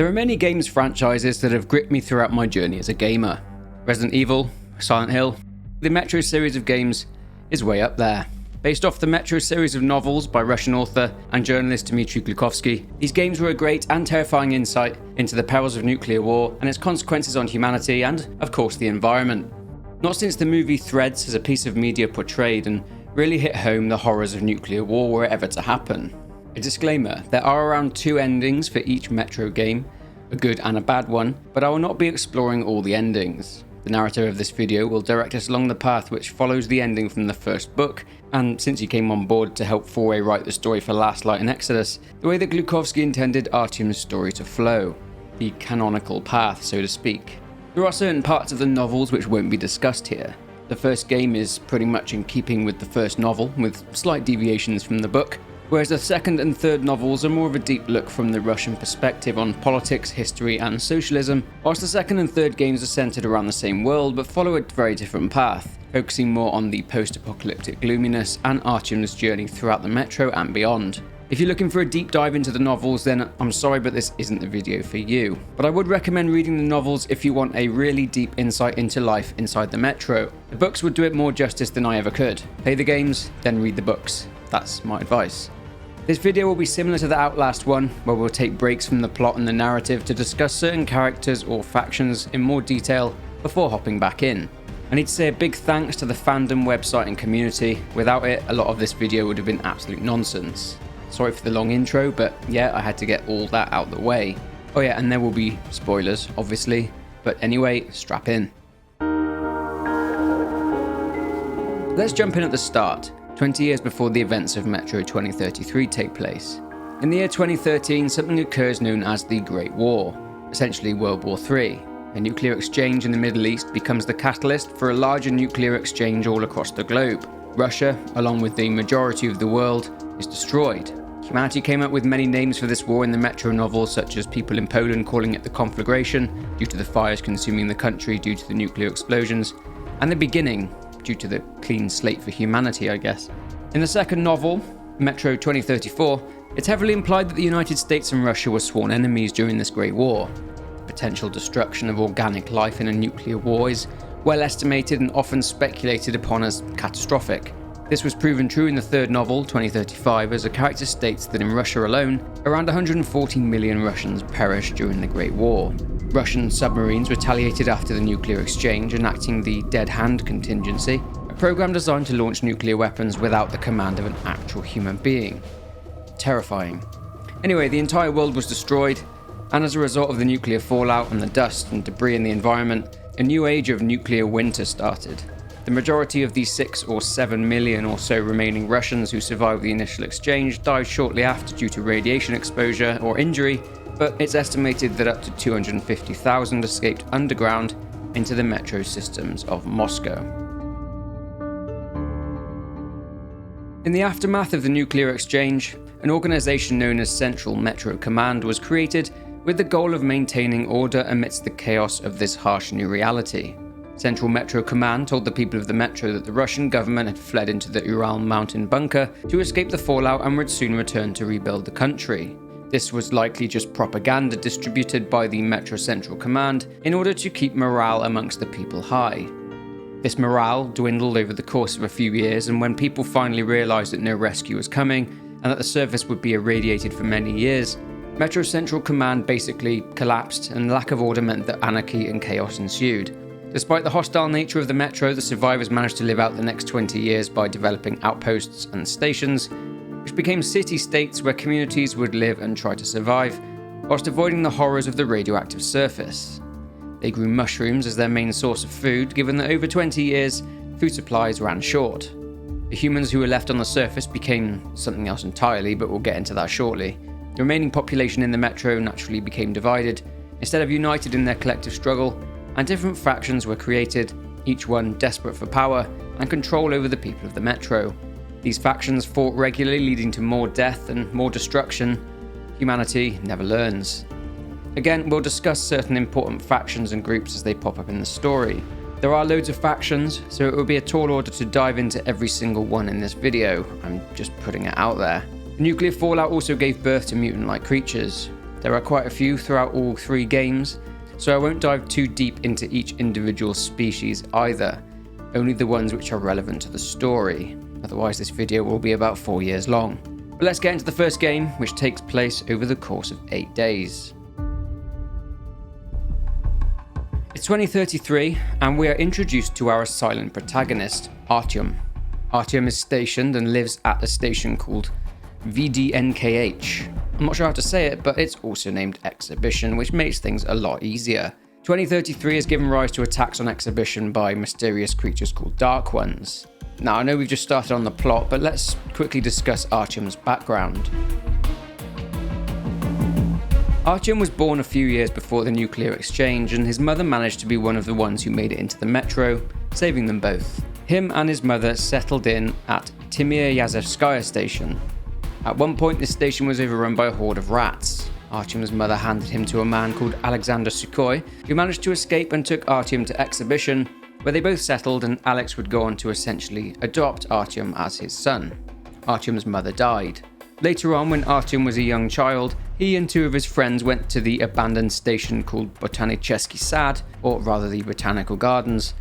There are many games franchises that have gripped me throughout my journey as a gamer. Resident Evil, Silent Hill, the Metro series of games is way up there. Based off the Metro series of novels by Russian author and journalist Dmitry Glukhovsky, these games were a great and terrifying insight into the perils of nuclear war and its consequences on humanity and, of course, the environment. Not since the movie Threads has a piece of media portrayed and really hit home the horrors of nuclear war were it ever to happen. A disclaimer, there are around 2 endings for each Metro game, a good and a bad one, but I will not be exploring all the endings. The narrator of this video will direct us along the path which follows the ending from the first book, and since he came on board to help Foray write the story for Last Light and Exodus, the way that Glukhovsky intended Artyom's story to flow. The canonical path, so to speak. There are certain parts of the novels which won't be discussed here. The first game is pretty much in keeping with the first novel, with slight deviations from the book, whereas the second and third novels are more of a deep look from the Russian perspective on politics, history and socialism, whilst the second and third games are centred around the same world but follow a very different path, focusing more on the post-apocalyptic gloominess and Artyom's journey throughout the Metro and beyond. If you're looking for a deep dive into the novels, then I'm sorry, but this isn't the video for you. But I would recommend reading the novels if you want a really deep insight into life inside the Metro. The books would do it more justice than I ever could. Play the games, then read the books. That's my advice. This video will be similar to the Outlast one, where we'll take breaks from the plot and the narrative to discuss certain characters or factions in more detail before hopping back in. I need to say a big thanks to the fandom website and community. Without it, a lot of this video would have been absolute nonsense. Sorry for the long intro, but yeah, I had to get all that out the way. Oh yeah, and there will be spoilers, obviously. But anyway, strap in. Let's jump in at the start, 20 years before the events of Metro 2033 take place. In the year 2013, something occurs known as the Great War, essentially World War III. A nuclear exchange in the Middle East becomes the catalyst for a larger nuclear exchange all across the globe. Russia, along with the majority of the world, is destroyed. Humanity came up with many names for this war in the Metro novels, such as people in Poland calling it the conflagration, due to the fires consuming the country due to the nuclear explosions, and the beginning, due to the clean slate for humanity, I guess. In the second novel, Metro 2034, it's heavily implied that the United States and Russia were sworn enemies during this Great War. The potential destruction of organic life in a nuclear war is well estimated and often speculated upon as catastrophic. This was proven true in the third novel, 2035, as a character states that in Russia alone, around 140 million Russians perished during the Great War. Russian submarines retaliated after the nuclear exchange, enacting the Dead Hand Contingency, a program designed to launch nuclear weapons without the command of an actual human being. Terrifying. Anyway, the entire world was destroyed, and as a result of the nuclear fallout and the dust and debris in the environment, a new age of nuclear winter started. The majority of the 6 or 7 million or so remaining Russians who survived the initial exchange died shortly after due to radiation exposure or injury, but it's estimated that up to 250,000 escaped underground into the metro systems of Moscow. In the aftermath of the nuclear exchange, an organization known as Central Metro Command was created with the goal of maintaining order amidst the chaos of this harsh new reality. Central Metro Command told the people of the Metro that the Russian government had fled into the Ural mountain bunker to escape the fallout and would soon return to rebuild the country. This was likely just propaganda distributed by the Metro Central Command in order to keep morale amongst the people high. This morale dwindled over the course of a few years, and when people finally realised that no rescue was coming and that the surface would be irradiated for many years, Metro Central Command basically collapsed, and lack of order meant that anarchy and chaos ensued. Despite the hostile nature of the Metro, the survivors managed to live out the next 20 years by developing outposts and stations, which became city-states where communities would live and try to survive, whilst avoiding the horrors of the radioactive surface. They grew mushrooms as their main source of food, given that over 20 years, food supplies ran short. The humans who were left on the surface became something else entirely, but we'll get into that shortly. The remaining population in the Metro naturally became divided, instead of united in their collective struggle, and different factions were created, each one desperate for power and control over the people of the Metro. These factions fought regularly, leading to more death and more destruction. Humanity never learns. Again, we'll discuss certain important factions and groups as they pop up in the story. There are loads of factions, so it would be a tall order to dive into every single one in this video. I'm just putting it out there. The nuclear fallout also gave birth to mutant-like creatures. There are quite a few throughout all 3 games, so I won't dive too deep into each individual species either, only the ones which are relevant to the story, otherwise this video will be about 4 years long. But let's get into the first game, which takes place over the course of 8 days. It's 2033, and we are introduced to our silent protagonist, Artyom. Artyom is stationed and lives at a station called VDNKH. I'm not sure how to say it, but it's also named Exhibition, which makes things a lot easier. 2033 has given rise to attacks on Exhibition by mysterious creatures called Dark Ones. Now, I know we've just started on the plot, but let's quickly discuss Artyom's background. Artyom was born a few years before the nuclear exchange, and his mother managed to be one of the ones who made it into the metro, saving them both. Him and his mother settled in at Timir-Yazevskaya station. At one point, this station was overrun by a horde of rats. Artyom's mother handed him to a man called Alexander Sukhoi, who managed to escape and took Artyom to Exhibition, where they both settled, and Alex would go on to essentially adopt Artyom as his son. Artyom's mother died. Later on, when Artyom was a young child, he and 2 of his friends went to the abandoned station called Botanicheski Sad, or rather the Botanical Gardens,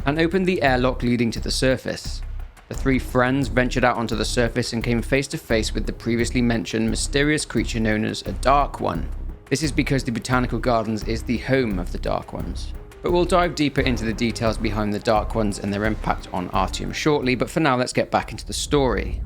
and opened the airlock leading to the surface. The 3 friends ventured out onto the surface and came face to face with the previously mentioned mysterious creature known as a Dark One. This is because the Botanical Gardens is the home of the Dark Ones. But we'll dive deeper into the details behind the Dark Ones and their impact on Artyom shortly, but for now let's get back into the story.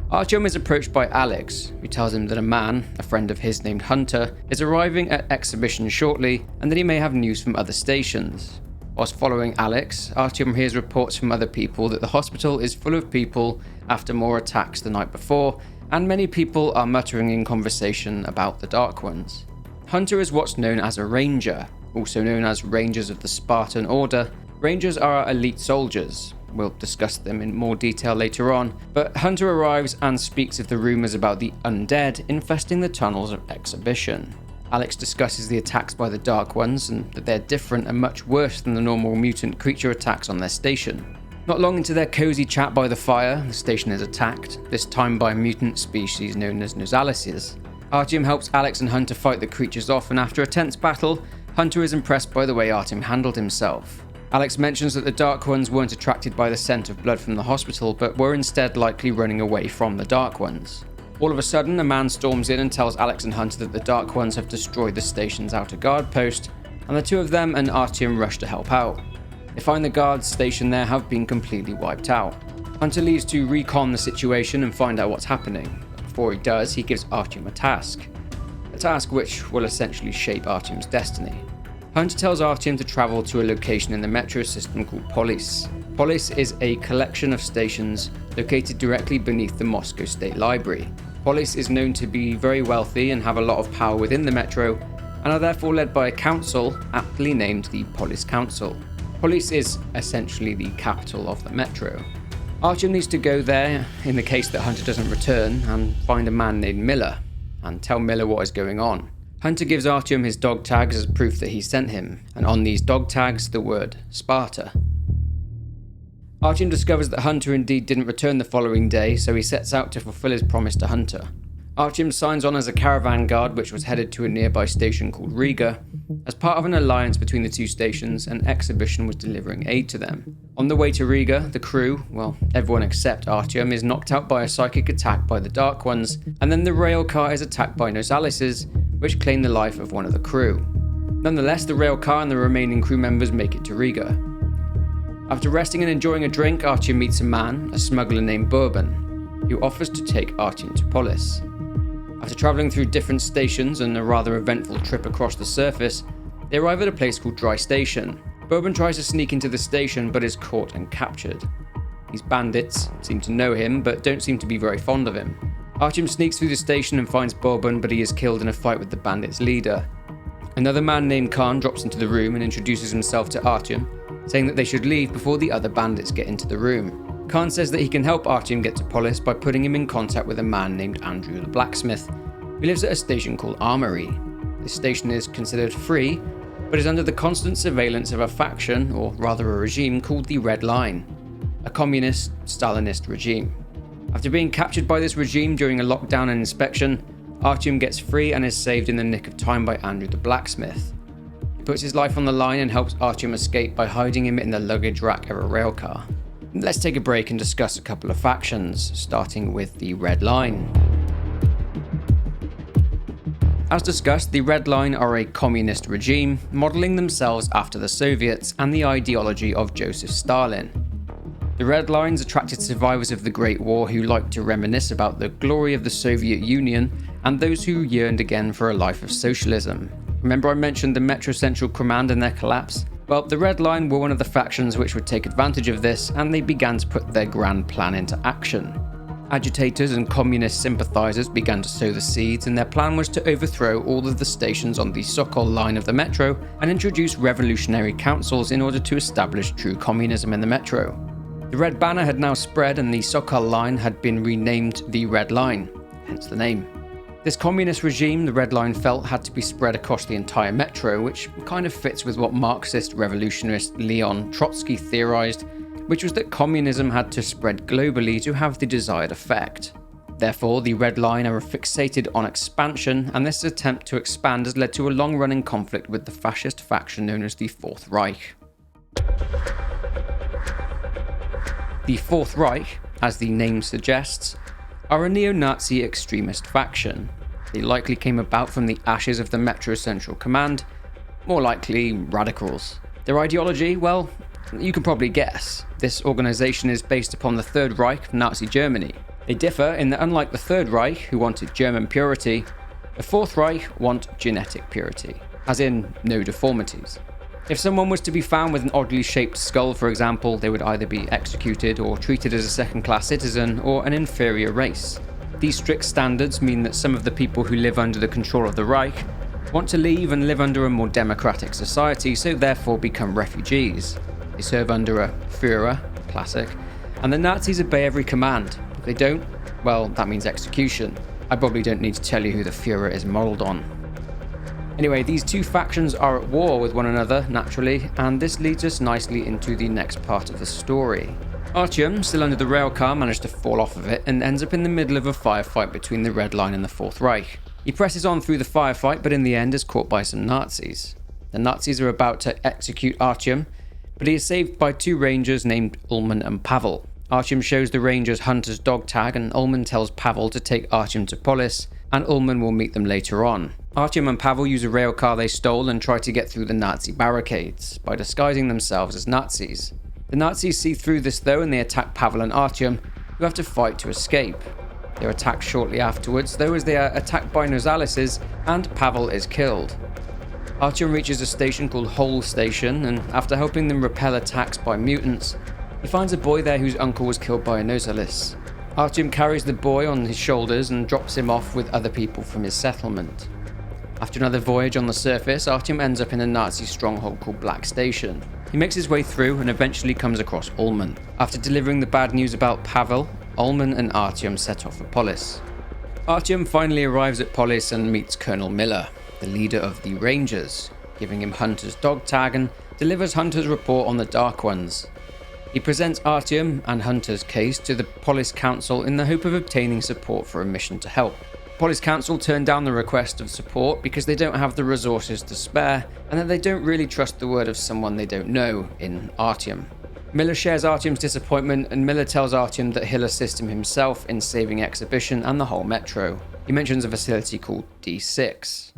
Artyom is approached by Alex, who tells him that a man, a friend of his named Hunter, is arriving at Exhibition shortly and that he may have news from other stations. Whilst following Alex, Artyom hears reports from other people that the hospital is full of people after more attacks the night before, and many people are muttering in conversation about the Dark Ones. Hunter is what's known as a Ranger, also known as Rangers of the Spartan Order. Rangers are elite soldiers. We'll discuss them in more detail later on, but Hunter arrives and speaks of the rumours about the undead infesting the tunnels of Exhibition. Alex discusses the attacks by the Dark Ones and that they're different and much worse than the normal mutant creature attacks on their station. Not long into their cosy chat by the fire, the station is attacked, this time by a mutant species known as Nosalises. Artyom helps Alex and Hunter fight the creatures off, and after a tense battle, Hunter is impressed by the way Artyom handled himself. Alex mentions that the Dark Ones weren't attracted by the scent of blood from the hospital, but were instead likely running away from the Dark Ones. All of a sudden, a man storms in and tells Alex and Hunter that the Dark Ones have destroyed the station's outer guard post, and the 2 of them and Artyom rush to help out. They find the guards stationed there have been completely wiped out. Hunter leaves to recon the situation and find out what's happening. But before he does, he gives Artyom a task which will essentially shape Artyom's destiny. Hunter tells Artyom to travel to a location in the metro system called Polis. Polis is a collection of stations located directly beneath the Moscow State Library. Polis is known to be very wealthy and have a lot of power within the metro, and are therefore led by a council aptly named the Polis Council. Polis is essentially the capital of the metro. Artyom needs to go there in the case that Hunter doesn't return and find a man named Miller, and tell Miller what is going on. Hunter gives Artyom his dog tags as proof that he sent him, and on these dog tags the word Sparta. Artyom discovers that Hunter indeed didn't return the following day, so he sets out to fulfill his promise to Hunter. Artyom signs on as a caravan guard which was headed to a nearby station called Riga. As part of an alliance between the 2 stations, an Exhibition was delivering aid to them. On the way to Riga, the crew, well, everyone except Artyom, is knocked out by a psychic attack by the Dark Ones, and then the rail car is attacked by Nosalises, which claim the life of one of the crew. Nonetheless, the rail car and the remaining crew members make it to Riga. After resting and enjoying a drink, Artyom meets a man, a smuggler named Bourbon, who offers to take Artyom to Polis. After travelling through different stations and a rather eventful trip across the surface, they arrive at a place called Dry Station. Bourbon tries to sneak into the station but is caught and captured. These bandits seem to know him but don't seem to be very fond of him. Artyom sneaks through the station and finds Bourbon, but he is killed in a fight with the bandits' leader. Another man named Khan drops into the room and introduces himself to Artyom, saying that they should leave before the other bandits get into the room. Khan says that he can help Artyom get to Polis by putting him in contact with a man named Andrew the Blacksmith, who lives at a station called Armory. This station is considered free, but is under the constant surveillance of a faction, or rather a regime, called the Red Line, a communist, Stalinist regime. After being captured by this regime during a lockdown and inspection, Artyom gets free and is saved in the nick of time by Andrew the blacksmith. He puts his life on the line and helps Artyom escape by hiding him in the luggage rack of a railcar. Let's take a break and discuss a couple of factions, starting with the Red Line. As discussed, the Red Line are a communist regime, modelling themselves after the Soviets and the ideology of Joseph Stalin. The Red Lines attracted survivors of the Great War who liked to reminisce about the glory of the Soviet Union and those who yearned again for a life of socialism. Remember I mentioned the Metro Central Command and their collapse? Well, the Red Line were one of the factions which would take advantage of this, and they began to put their grand plan into action. Agitators and communist sympathisers began to sow the seeds, and their plan was to overthrow all of the stations on the Sokol line of the metro and introduce revolutionary councils in order to establish true communism in the metro. The Red Banner had now spread, and the Sokol line had been renamed the Red Line, hence the name. This communist regime, the Red Line felt, had to be spread across the entire metro, which kind of fits with what Marxist revolutionist Leon Trotsky theorized, which was that communism had to spread globally to have the desired effect. Therefore, the Red Line are fixated on expansion, and this attempt to expand has led to a long-running conflict with the fascist faction known as the Fourth Reich. The Fourth Reich, as the name suggests, are a neo-Nazi extremist faction. They likely came about from the ashes of the Metro Central Command, more likely radicals. Their ideology, well, you can probably guess. This organisation is based upon the Third Reich of Nazi Germany. They differ in that unlike the Third Reich, who wanted German purity, the Fourth Reich want genetic purity, as in no deformities. If someone was to be found with an oddly shaped skull, for example, they would either be executed or treated as a second-class citizen or an inferior race. These strict standards mean that some of the people who live under the control of the Reich want to leave and live under a more democratic society, so therefore become refugees. They serve under a Führer, classic, and the Nazis obey every command. If they don't, well, that means execution. I probably don't need to tell you who the Führer is modelled on. Anyway, these two factions are at war with one another, naturally, and this leads us nicely into the next part of the story. Artyom, still under the railcar, managed to fall off of it and ends up in the middle of a firefight between the Red Line and the Fourth Reich. He presses on through the firefight, but in the end is caught by some Nazis. The Nazis are about to execute Artyom, but he is saved by two rangers named Ullman and Pavel. Artyom shows the rangers Hunter's dog tag, and Ullman tells Pavel to take Artyom to Polis, and Ullman will meet them later on. Artyom and Pavel use a railcar they stole and try to get through the Nazi barricades by disguising themselves as Nazis. The Nazis see through this though, and they attack Pavel and Artyom, who have to fight to escape. They are attacked shortly afterwards, though, as they are attacked by Nosalises, and Pavel is killed. Artyom reaches a station called Hole Station, and after helping them repel attacks by mutants, he finds a boy there whose uncle was killed by a Nosalis. Artyom carries the boy on his shoulders and drops him off with other people from his settlement. After another voyage on the surface, Artyom ends up in a Nazi stronghold called Black Station. He makes his way through and eventually comes across Ullman. After delivering the bad news about Pavel, Ullman and Artyom set off for Polis. Artyom finally arrives at Polis and meets Colonel Miller, the leader of the Rangers, giving him Hunter's dog tag and delivers Hunter's report on the Dark Ones. He presents Artyom and Hunter's case to the Polis Council in the hope of obtaining support for a mission to help. Polis Council turned down the request of support because they don't have the resources to spare, and that they don't really trust the word of someone they don't know in Artyom. Miller shares Artyom's disappointment, and Miller tells Artyom that he'll assist him himself in saving Exhibition and the whole metro. He mentions a facility called D6.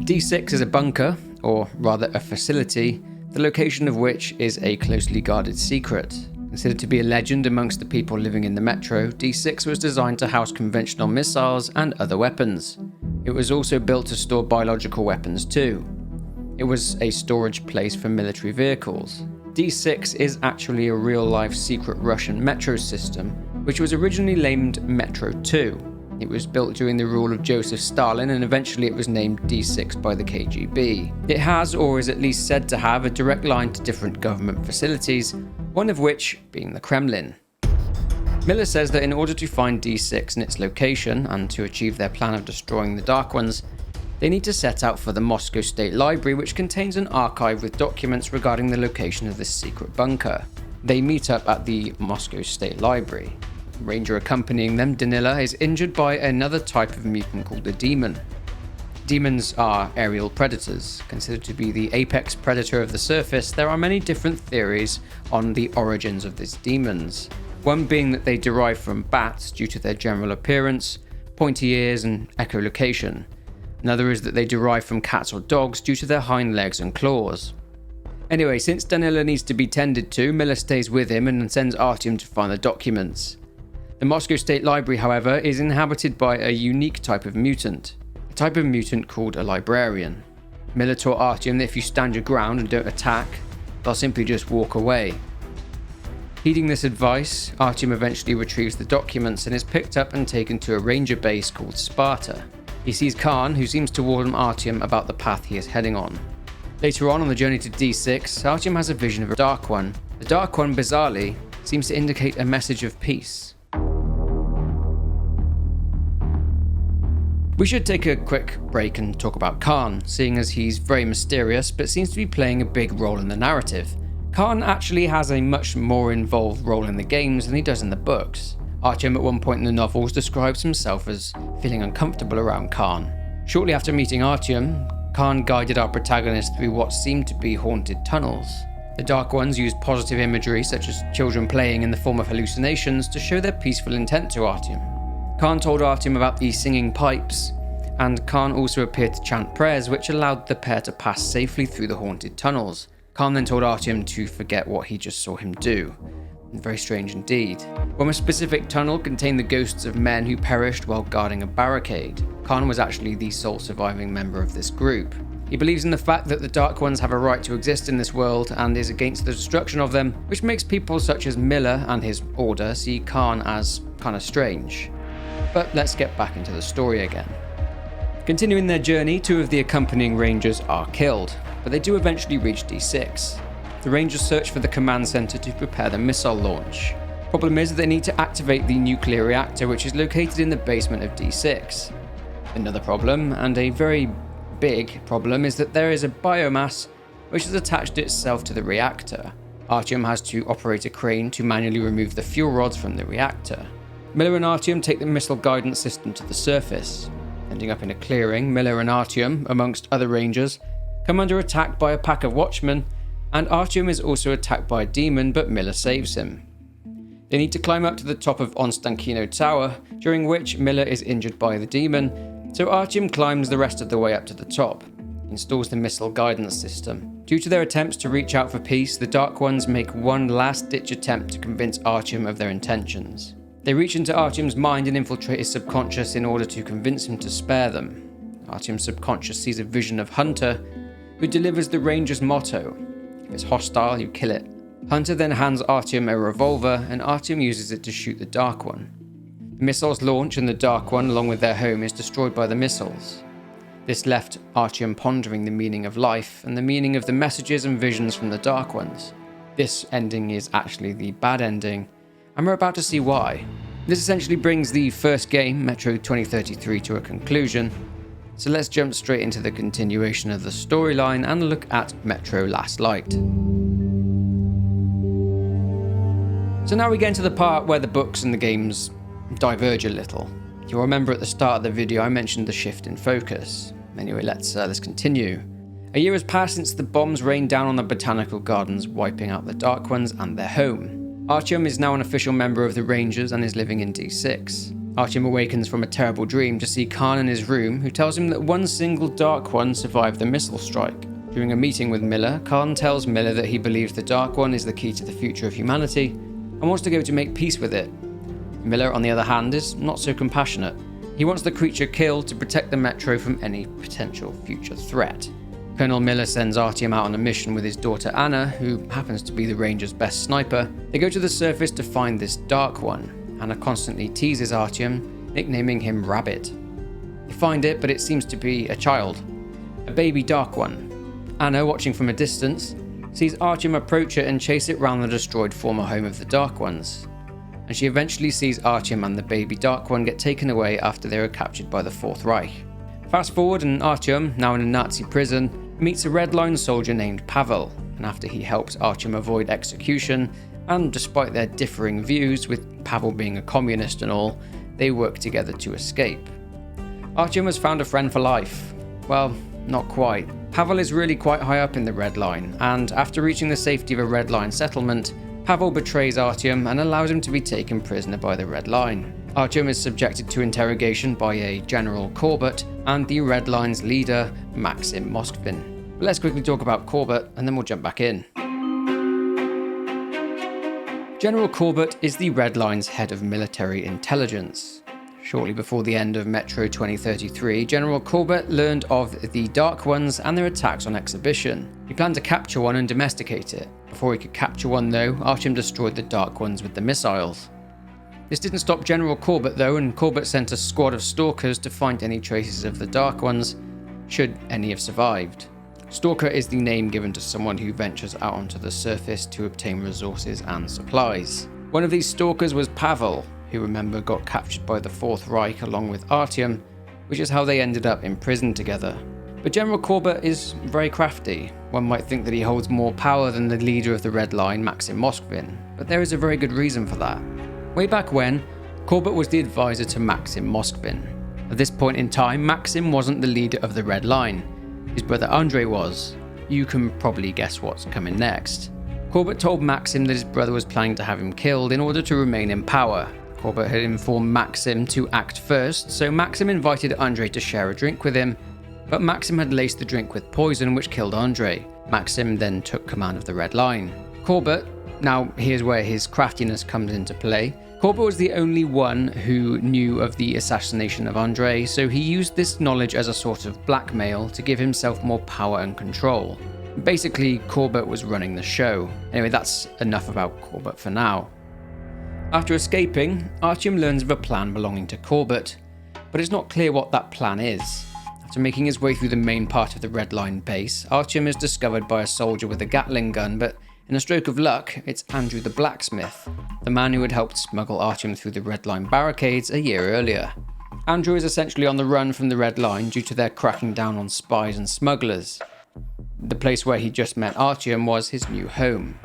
D6 is a bunker, or rather a facility, the location of which is a closely guarded secret. Considered to be a legend amongst the people living in the metro, D6 was designed to house conventional missiles and other weapons. It was also built to store biological weapons too. It was a storage place for military vehicles. D6 is actually a real-life secret Russian metro system, which was originally named Metro 2. It was built during the rule of Joseph Stalin, and eventually it was named D6 by the KGB. It has, or is at least said to have, a direct line to different government facilities, one of which being the Kremlin. Miller says that in order to find D6 and its location, and to achieve their plan of destroying the Dark Ones, they need to set out for the Moscow State Library, which contains an archive with documents regarding the location of this secret bunker. They meet up at the Moscow State Library. The ranger accompanying them, Danila, is injured by another type of mutant called the demon. Demons are aerial predators. Considered to be the apex predator of the surface, there are many different theories on the origins of these demons. One being that they derive from bats due to their general appearance, pointy ears, and echolocation. Another is that they derive from cats or dogs due to their hind legs and claws. Anyway, since Danila needs to be tended to, Miller stays with him and sends Artyom to find the documents. The Moscow State Library, however, is inhabited by a unique type of mutant. A type of mutant called a librarian. Miller taught Artyom that if you stand your ground and don't attack, they'll simply just walk away. Heeding this advice, Artyom eventually retrieves the documents and is picked up and taken to a ranger base called Sparta. He sees Khan, who seems to warn Artyom about the path he is heading on. Later on the journey to D6, Artyom has a vision of a Dark One. The Dark One, bizarrely, seems to indicate a message of peace. We should take a quick break and talk about Khan, seeing as he's very mysterious but seems to be playing a big role in the narrative. Khan actually has a much more involved role in the games than he does in the books. Artyom at one point in the novels describes himself as feeling uncomfortable around Khan. Shortly after meeting Artyom, Khan guided our protagonist through what seemed to be haunted tunnels. The Dark Ones used positive imagery such as children playing in the form of hallucinations to show their peaceful intent to Artyom. Khan told Artyom about the singing pipes, and Khan also appeared to chant prayers which allowed the pair to pass safely through the haunted tunnels. Khan then told Artyom to forget what he just saw him do. Very strange indeed. One specific tunnel contained the ghosts of men who perished while guarding a barricade. Khan was actually the sole surviving member of this group. He believes in the fact that the Dark Ones have a right to exist in this world and is against the destruction of them, which makes people such as Miller and his order see Khan as kinda strange. But let's get back into the story again. Continuing their journey, two of the accompanying rangers are killed, but they do eventually reach D6. The rangers search for the command center to prepare the missile launch. Problem is that they need to activate the nuclear reactor, which is located in the basement of D6. Another problem, and a very big problem, is that there is a biomass which has attached itself to the reactor. Artyom has to operate a crane to manually remove the fuel rods from the reactor. Miller and Artyom take the missile guidance system to the surface. Ending up in a clearing, Miller and Artyom, amongst other rangers, come under attack by a pack of watchmen, and Artyom is also attacked by a demon, but Miller saves him. They need to climb up to the top of Ostankino Tower, during which Miller is injured by the demon, so Artyom climbs the rest of the way up to the top, installs the missile guidance system. Due to their attempts to reach out for peace, the Dark Ones make one last-ditch attempt to convince Artyom of their intentions. They reach into Artyom's mind and infiltrate his subconscious in order to convince him to spare them. Artyom's subconscious sees a vision of Hunter, who delivers the Ranger's motto: if it's hostile, you kill it. Hunter then hands Artyom a revolver, and Artyom uses it to shoot the Dark One. The missiles launch, and the Dark One, along with their home, is destroyed by the missiles. This left Artyom pondering the meaning of life and the meaning of the messages and visions from the Dark Ones. This ending is actually the bad ending, and we're about to see why. This essentially brings the first game, Metro 2033, to a conclusion. So let's jump straight into the continuation of the storyline and look at Metro Last Light. So now we get into the part where the books and the games diverge a little. You'll remember at the start of the video I mentioned the shift in focus. Anyway, let's continue. A year has passed since the bombs rained down on the botanical gardens, wiping out the Dark Ones and their home. Artyom is now an official member of the Rangers and is living in D6. Artyom awakens from a terrible dream to see Khan in his room, who tells him that one single Dark One survived the missile strike. During a meeting with Miller, Khan tells Miller that he believes the Dark One is the key to the future of humanity and wants to go to make peace with it. Miller, on the other hand, is not so compassionate. He wants the creature killed to protect the Metro from any potential future threat. Colonel Miller sends Artyom out on a mission with his daughter Anna, who happens to be the Ranger's best sniper. They go to the surface to find this Dark One. Anna constantly teases Artyom, nicknaming him Rabbit. They find it, but it seems to be a child, a baby Dark One. Anna, watching from a distance, sees Artyom approach it and chase it round the destroyed former home of the Dark Ones. And she eventually sees Artyom and the baby Dark One get taken away after they were captured by the Fourth Reich. Fast forward, and Artyom, now in a Nazi prison, meets a Red Line soldier named Pavel, and after he helps Artyom avoid execution, And despite their differing views, with Pavel being a communist and all, they work together to escape. Artyom has found a friend for life. Well, not quite. Pavel is really quite high up in the Red Line, and after reaching the safety of a Red Line settlement, Pavel betrays Artyom and allows him to be taken prisoner by the Red Line. Artyom is subjected to interrogation by a General Korbut and the Red Line's leader, Maxim Moskvin. But let's quickly talk about Korbut, and then we'll jump back in. General Korbut is the Red Line's head of military intelligence. Shortly before the end of Metro 2033, General Korbut learned of the Dark Ones and their attacks on exhibition. He planned to capture one and domesticate it. Before he could capture one though, Artyom destroyed the Dark Ones with the missiles. This didn't stop General Korbut though, and Korbut sent a squad of stalkers to find any traces of the Dark Ones, should any have survived. Stalker is the name given to someone who ventures out onto the surface to obtain resources and supplies. One of these stalkers was Pavel, who remember got captured by the Fourth Reich along with Artyom, which is how they ended up in prison together. But General Korbut is very crafty. One might think that he holds more power than the leader of the Red Line, Maxim Moskvin, but there is a very good reason for that. Way back when, Korbut was the advisor to Maxim Moskvin. At this point in time, Maxim wasn't the leader of the Red Line. His brother Andrei was. You can probably guess what's coming next. Korbut told Maxim that his brother was planning to have him killed in order to remain in power. Korbut had informed Maxim to act first, so Maxim invited Andrei to share a drink with him, but Maxim had laced the drink with poison which killed Andrei. Maxim then took command of the Red Line. Korbut, now here's where his craftiness comes into play. Korbut was the only one who knew of the assassination of Andrei, so he used this knowledge as a sort of blackmail to give himself more power and control. Basically, Korbut was running the show. Anyway, that's enough about Korbut for now. After escaping, Artyom learns of a plan belonging to Korbut, but it's not clear what that plan is. After making his way through the main part of the Red Line base, Artyom is discovered by a soldier with a Gatling gun, but in a stroke of luck, it's Andrew the blacksmith, the man who had helped smuggle Artyom through the Red Line barricades a year earlier. Andrew is essentially on the run from the Red Line due to their cracking down on spies and smugglers. The place where he just met Artyom was his new home.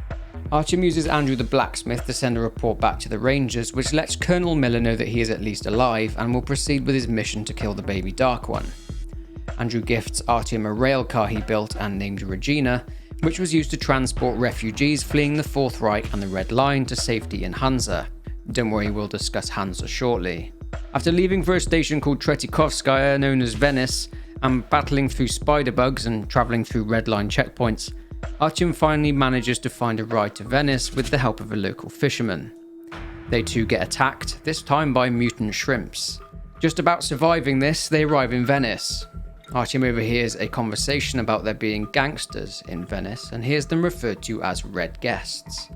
Artyom uses Andrew the blacksmith to send a report back to the Rangers, which lets Colonel Miller know that he is at least alive and will proceed with his mission to kill the baby Dark One. Andrew gifts Artyom a rail car he built and named Regina, which was used to transport refugees fleeing the Fourth Reich and the Red Line to safety in Hanza. Don't worry, we'll discuss Hanza shortly. After leaving for a station called Tretikovskaya, known as Venice, and battling through spider bugs and travelling through Red Line checkpoints, Artyom finally manages to find a ride to Venice with the help of a local fisherman. They too get attacked, this time by mutant shrimps. Just about surviving this, they arrive in Venice. Artyom overhears a conversation about there being gangsters in Venice and hears them referred to as Red Guests.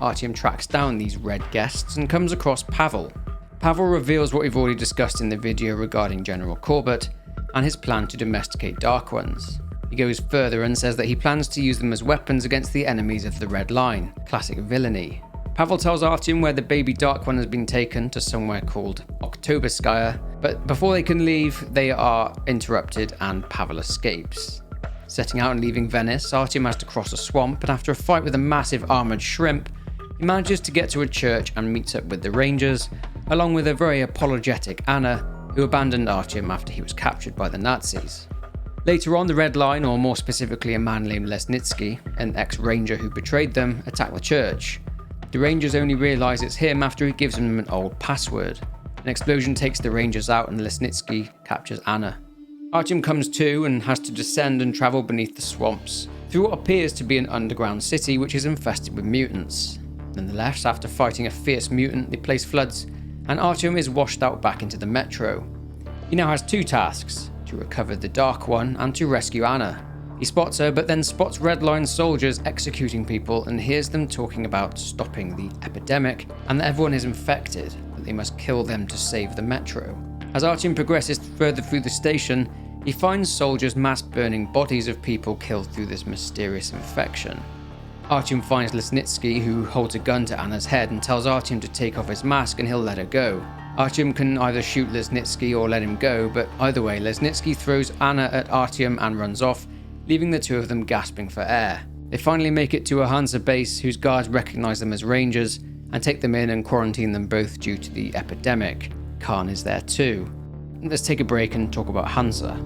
Artyom tracks down these Red Guests and comes across Pavel. Pavel reveals what we've already discussed in the video regarding General Korbut and his plan to domesticate Dark Ones. He goes further and says that he plans to use them as weapons against the enemies of the Red Line. Classic villainy. Pavel tells Artyom where the baby Dark One has been taken to somewhere called Oktoberskaya, but before they can leave, they are interrupted and Pavel escapes. Setting out and leaving Venice, Artyom has to cross a swamp, and after a fight with a massive armoured shrimp, he manages to get to a church and meets up with the Rangers, along with a very apologetic Anna, who abandoned Artyom after he was captured by the Nazis. Later on, the Red Line, or more specifically a man named Lesnitsky, an ex-ranger who betrayed them, attack the church. The Rangers only realise it's him after he gives them an old password. An explosion takes the Rangers out and Lesnitsky captures Anna. Artyom comes to and has to descend and travel beneath the swamps, through what appears to be an underground city which is infested with mutants. Nonetheless, after fighting a fierce mutant, the place floods, and Artyom is washed out back into the metro. He now has two tasks: to recover the Dark One and to rescue Anna. He spots her, but then spots Red Line soldiers executing people and hears them talking about stopping the epidemic and that everyone is infected, that they must kill them to save the metro. As Artyom progresses further through the station, he finds soldiers mass burning bodies of people killed through this mysterious infection. Artyom finds Lesnitsky, who holds a gun to Anna's head, and tells Artyom to take off his mask and he'll let her go. Artyom can either shoot Lesnitsky or let him go, but either way, Lesnitsky throws Anna at Artyom and runs off, leaving the two of them gasping for air. They finally make it to a Hanza base whose guards recognize them as rangers and take them in and quarantine them both due to the epidemic. Khan is there too. Let's take a break and talk about Hanza.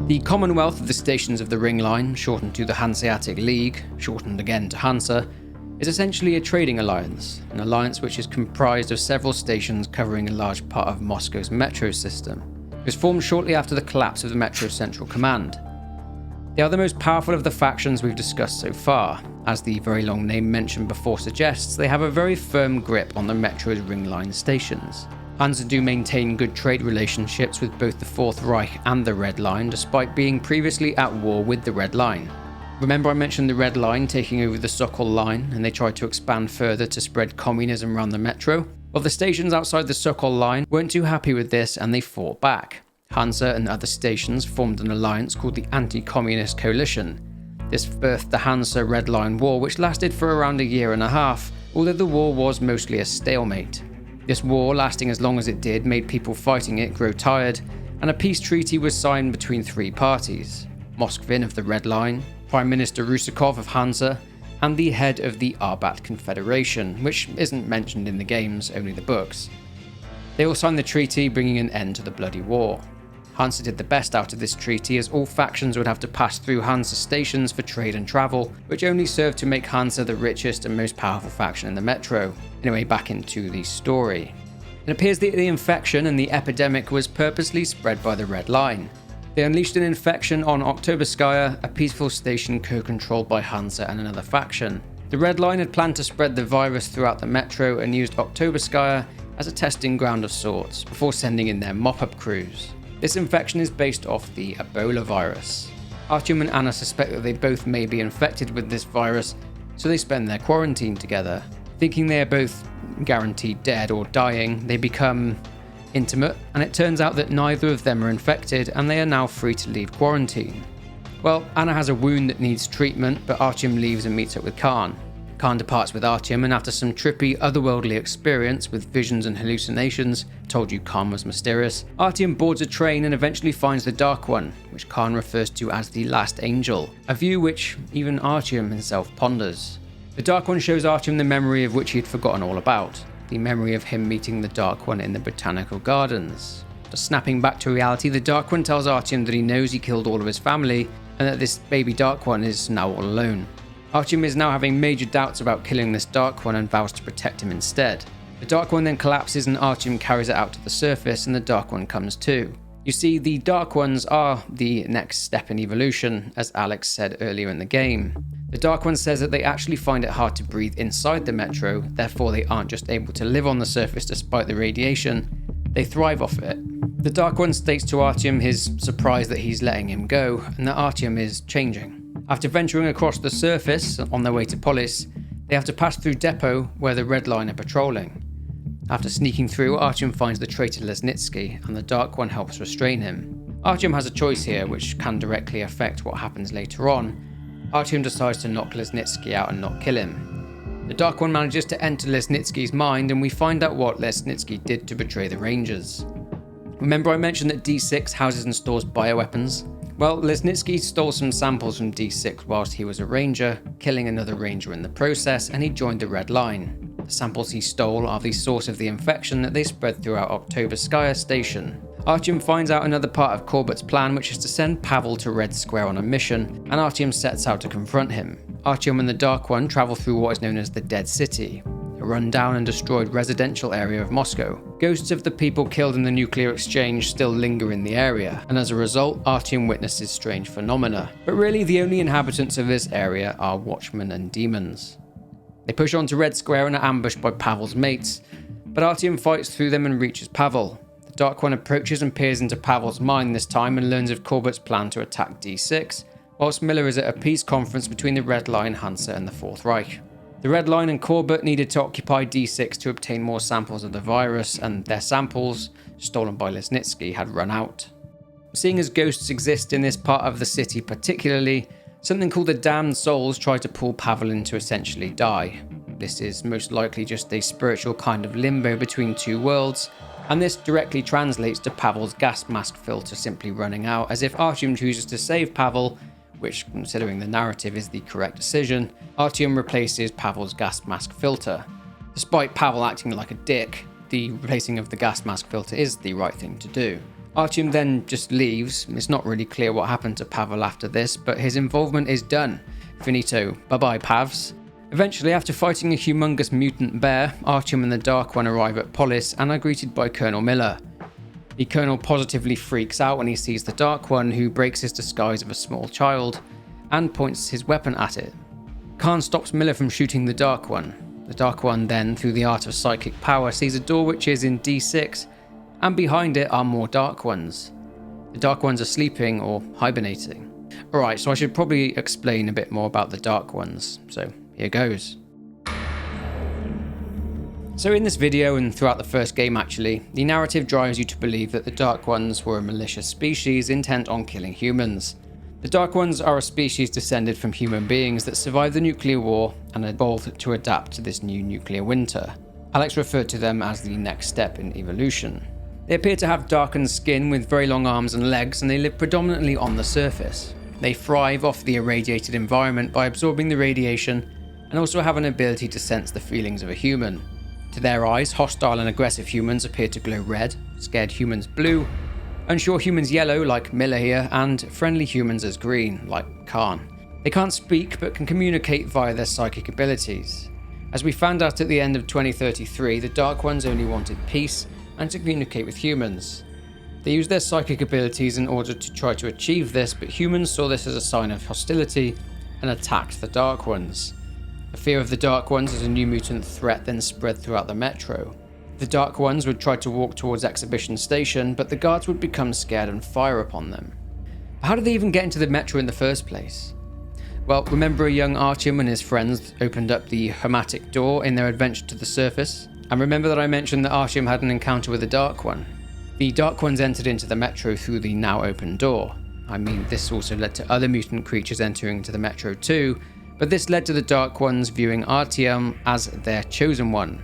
The Commonwealth of the Stations of the Ring Line, shortened to the Hanseatic League, shortened again to Hansa, is essentially a trading alliance, an alliance which is comprised of several stations covering a large part of Moscow's metro system. It was formed shortly after the collapse of the Metro Central Command. They are the most powerful of the factions we've discussed so far. As the very long name mentioned before suggests, they have a very firm grip on the Metro's Ring Line stations. Hansa do maintain good trade relationships with both the Fourth Reich and the Red Line, despite being previously at war with the Red Line. Remember I mentioned the Red Line taking over the Sokol Line, and they tried to expand further to spread communism around the metro? Well, the stations outside the Sokol Line weren't too happy with this and they fought back. Hansa and other stations formed an alliance called the Anti-Communist Coalition. This birthed the Hansa Red Line War, which lasted for around a year and a half, although the war was mostly a stalemate. This war, lasting as long as it did, made people fighting it grow tired, and a peace treaty was signed between three parties: Moskvin of the Red Line, Prime Minister Rusakov of Hansa, and the head of the Arbat Confederation, which isn't mentioned in the games, only the books. They all signed the treaty, bringing an end to the bloody war. Hansa did the best out of this treaty, as all factions would have to pass through Hansa stations for trade and travel, which only served to make Hansa the richest and most powerful faction in the metro. Anyway, back into the story. It appears that the infection and the epidemic was purposely spread by the Red Line. They unleashed an infection on Oktoberskaya, a peaceful station co-controlled by Hansa and another faction. The Red Line had planned to spread the virus throughout the metro and used Oktoberskaya as a testing ground of sorts, before sending in their mop-up crews. This infection is based off the Ebola virus. Artyom and Anna suspect that they both may be infected with this virus, so they spend their quarantine together. Thinking they are both guaranteed dead or dying, they become intimate, and it turns out that neither of them are infected and they are now free to leave quarantine. Well, Anna has a wound that needs treatment, but Artyom leaves and meets up with Khan. Khan departs with Artyom, and after some trippy, otherworldly experience with visions and hallucinations, told you Khan was mysterious, Artyom boards a train and eventually finds the Dark One, which Khan refers to as the Last Angel, a view which even Artyom himself ponders. The Dark One shows Artyom the memory of which he had forgotten all about, the memory of him meeting the Dark One in the Botanical Gardens. Just snapping back to reality, the Dark One tells Artyom that he knows he killed all of his family, and that this baby Dark One is now all alone. Artyom is now having major doubts about killing this Dark One and vows to protect him instead. The Dark One then collapses and Artyom carries it out to the surface, and the Dark One comes too. You see, the Dark Ones are the next step in evolution, as Alex said earlier in the game. The Dark One says that they actually find it hard to breathe inside the metro, therefore they aren't just able to live on the surface despite the radiation, they thrive off it. The Dark One states to Artyom his surprise that he's letting him go, and that Artyom is changing. After venturing across the surface on their way to Polis, they have to pass through Depot where the Red Line are patrolling. After sneaking through, Artyom finds the traitor Lesnitsky, and the Dark One helps restrain him. Artyom has a choice here which can directly affect what happens later on. Artyom decides to knock Lesnitsky out and not kill him. The Dark One manages to enter Lesnitsky's mind, and we find out what Lesnitsky did to betray the Rangers. Remember I mentioned that D6 houses and stores bioweapons? Well, Lesnitsky stole some samples from D6 whilst he was a ranger, killing another ranger in the process, and he joined the Red Line. The samples he stole are the source of the infection that they spread throughout Oktoberskaya station. Artyom finds out another part of Korbut's plan, which is to send Pavel to Red Square on a mission, and Artyom sets out to confront him. Artyom and the Dark One travel through what is known as the Dead City, a run-down and destroyed residential area of Moscow. Ghosts of the people killed in the nuclear exchange still linger in the area, and as a result, Artyom witnesses strange phenomena. But really, the only inhabitants of this area are watchmen and demons. They push on to Red Square and are ambushed by Pavel's mates, but Artyom fights through them and reaches Pavel. The Dark One approaches and peers into Pavel's mind this time and learns of Korbut's plan to attack D6, whilst Miller is at a peace conference between the Red Line, Hansa and the Fourth Reich. The Red Line and Korbut needed to occupy D6 to obtain more samples of the virus, and their samples, stolen by Lesnitsky, had run out. Seeing as ghosts exist in this part of the city particularly, something called the Damned Souls try to pull Pavel in to essentially die. This is most likely just a spiritual kind of limbo between two worlds, and this directly translates to Pavel's gas mask filter simply running out, as if Artyom chooses to save Pavel, which, considering the narrative, is the correct decision, Artyom replaces Pavel's gas mask filter. Despite Pavel acting like a dick, the replacing of the gas mask filter is the right thing to do. Artyom then just leaves. It's not really clear what happened to Pavel after this, but his involvement is done. Finito. Bye-bye, Pavs. Eventually, after fighting a humongous mutant bear, Artyom and the Dark One arrive at Polis and are greeted by Colonel Miller. The Colonel positively freaks out when he sees the Dark One, who breaks his disguise of a small child and points his weapon at it. Khan stops Miller from shooting the Dark One. The Dark One then, through the art of psychic power, sees a door which is in D6, and behind it are more Dark Ones. The Dark Ones are sleeping or hibernating. Alright, so I should probably explain a bit more about the Dark Ones, so here goes. So in this video, and throughout the first game actually, the narrative drives you to believe that the Dark Ones were a malicious species intent on killing humans. The Dark Ones are a species descended from human beings that survived the nuclear war and evolved to adapt to this new nuclear winter. Alex referred to them as the next step in evolution. They appear to have darkened skin with very long arms and legs, and they live predominantly on the surface. They thrive off the irradiated environment by absorbing the radiation, and also have an ability to sense the feelings of a human. To their eyes, hostile and aggressive humans appear to glow red, scared humans blue, unsure humans yellow like Miller here, and friendly humans as green like Khan. They can't speak but can communicate via their psychic abilities. As we found out at the end of 2033, the Dark Ones only wanted peace and to communicate with humans. They used their psychic abilities in order to try to achieve this, but humans saw this as a sign of hostility and attacked the Dark Ones. The fear of the Dark Ones as a new mutant threat then spread throughout the metro. The Dark Ones would try to walk towards Exhibition Station, but the guards would become scared and fire upon them. How did they even get into the metro in the first place? Well, remember a young Artyom and his friends opened up the hermetic door in their adventure to the surface? And remember that I mentioned that Artyom had an encounter with the Dark One? The Dark Ones entered into the metro through the now open door. I mean, this also led to other mutant creatures entering into the metro too, but this led to the Dark Ones viewing Artyom as their chosen one.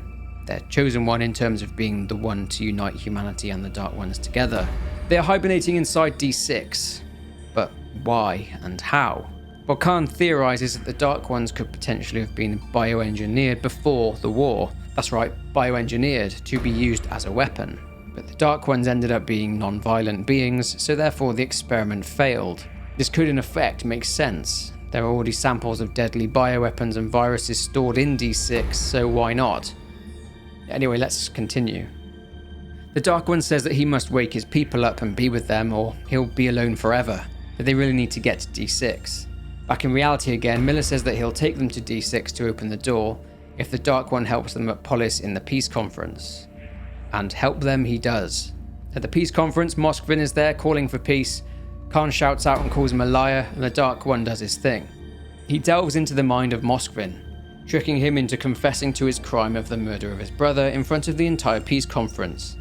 Their chosen one in terms of being the one to unite humanity and the Dark Ones together. They are hibernating inside D6. But why and how? Well, Khan theorizes that the Dark Ones could potentially have been bioengineered before the war. That's right, bioengineered to be used as a weapon. But the Dark Ones ended up being non-violent beings, so therefore the experiment failed. This could in effect make sense. There are already samples of deadly bioweapons and viruses stored in D6, so why not? Anyway, let's continue. The Dark One says that he must wake his people up and be with them, or he'll be alone forever, but they really need to get to D6. Back in reality again, Miller says that he'll take them to D6 to open the door if the Dark One helps them at Polis in the peace conference. And help them he does. At the peace conference, Moskvin is there calling for peace. Khan shouts out and calls him a liar, and the Dark One does his thing. He delves into the mind of Moskvin, tricking him into confessing to his crime of the murder of his brother in front of the entire peace conference.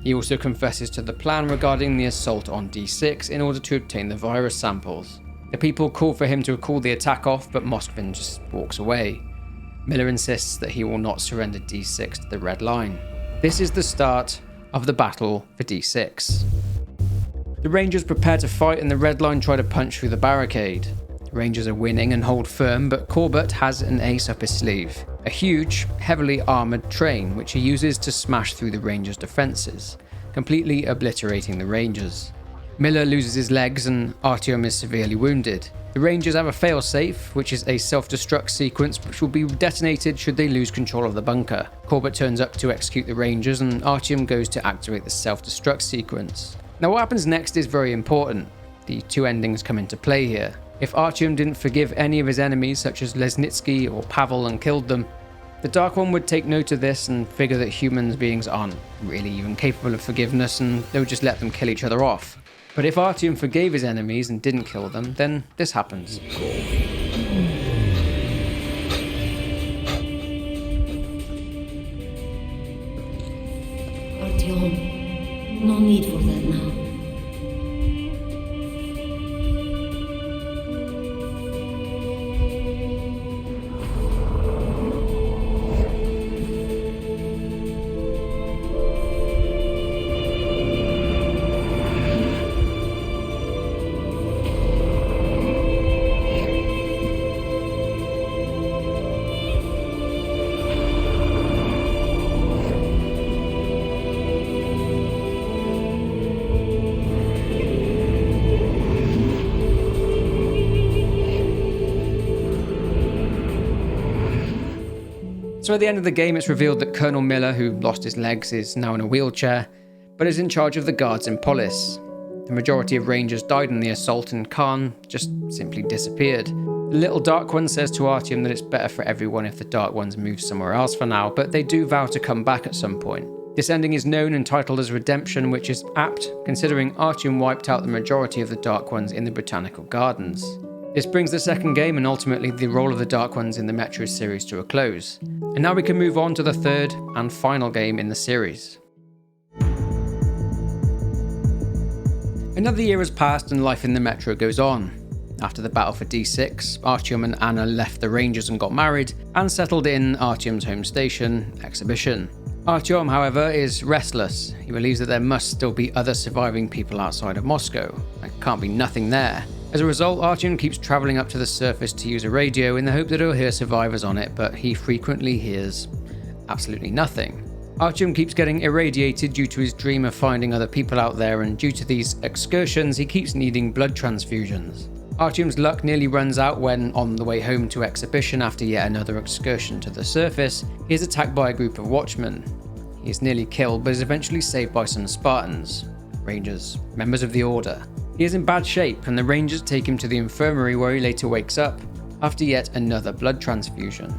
He also confesses to the plan regarding the assault on D6 in order to obtain the virus samples. The people call for him to call the attack off, but Moskvin just walks away. Miller insists that he will not surrender D6 to the Red Line. This is the start of the battle for D6. The Rangers prepare to fight and the Red Line try to punch through the barricade. The Rangers are winning and hold firm, but Korbut has an ace up his sleeve. A huge, heavily armoured train which he uses to smash through the Rangers' defences, completely obliterating the Rangers. Miller loses his legs and Artyom is severely wounded. The Rangers have a failsafe, which is a self-destruct sequence which will be detonated should they lose control of the bunker. Korbut turns up to execute the Rangers and Artyom goes to activate the self-destruct sequence. Now what happens next is very important. The two endings come into play here. If Artyom didn't forgive any of his enemies such as Lesnitsky or Pavel and killed them, the Dark One would take note of this and figure that human beings aren't really even capable of forgiveness and they would just let them kill each other off. But if Artyom forgave his enemies and didn't kill them, then this happens. Artyom, no need for that now. So at the end of the game, it's revealed that Colonel Miller, who lost his legs, is now in a wheelchair, but is in charge of the guards in Polis. The majority of Rangers died in the assault, and Khan just simply disappeared. The little Dark One says to Artyom that it's better for everyone if the Dark Ones move somewhere else for now, but they do vow to come back at some point. This ending is known and titled as Redemption, which is apt, considering Artyom wiped out the majority of the Dark Ones in the Botanical Gardens. This brings the second game and ultimately the role of the Dark Ones in the Metro series to a close. And now we can move on to the third and final game in the series. Another year has passed and life in the Metro goes on. After the battle for D6, Artyom and Anna left the Rangers and got married, and settled in Artyom's home station, Exhibition. Artyom, however, is restless. He believes that there must still be other surviving people outside of Moscow. There can't be nothing there. As a result, Artyom keeps travelling up to the surface to use a radio in the hope that he'll hear survivors on it, but he frequently hears absolutely nothing. Artyom keeps getting irradiated due to his dream of finding other people out there, and due to these excursions, he keeps needing blood transfusions. Artyom's luck nearly runs out when, on the way home to Exhibition after yet another excursion to the surface, he is attacked by a group of watchmen. He is nearly killed, but is eventually saved by some Spartans, Rangers, members of the Order. He is in bad shape, and the Rangers take him to the infirmary where he later wakes up, after yet another blood transfusion.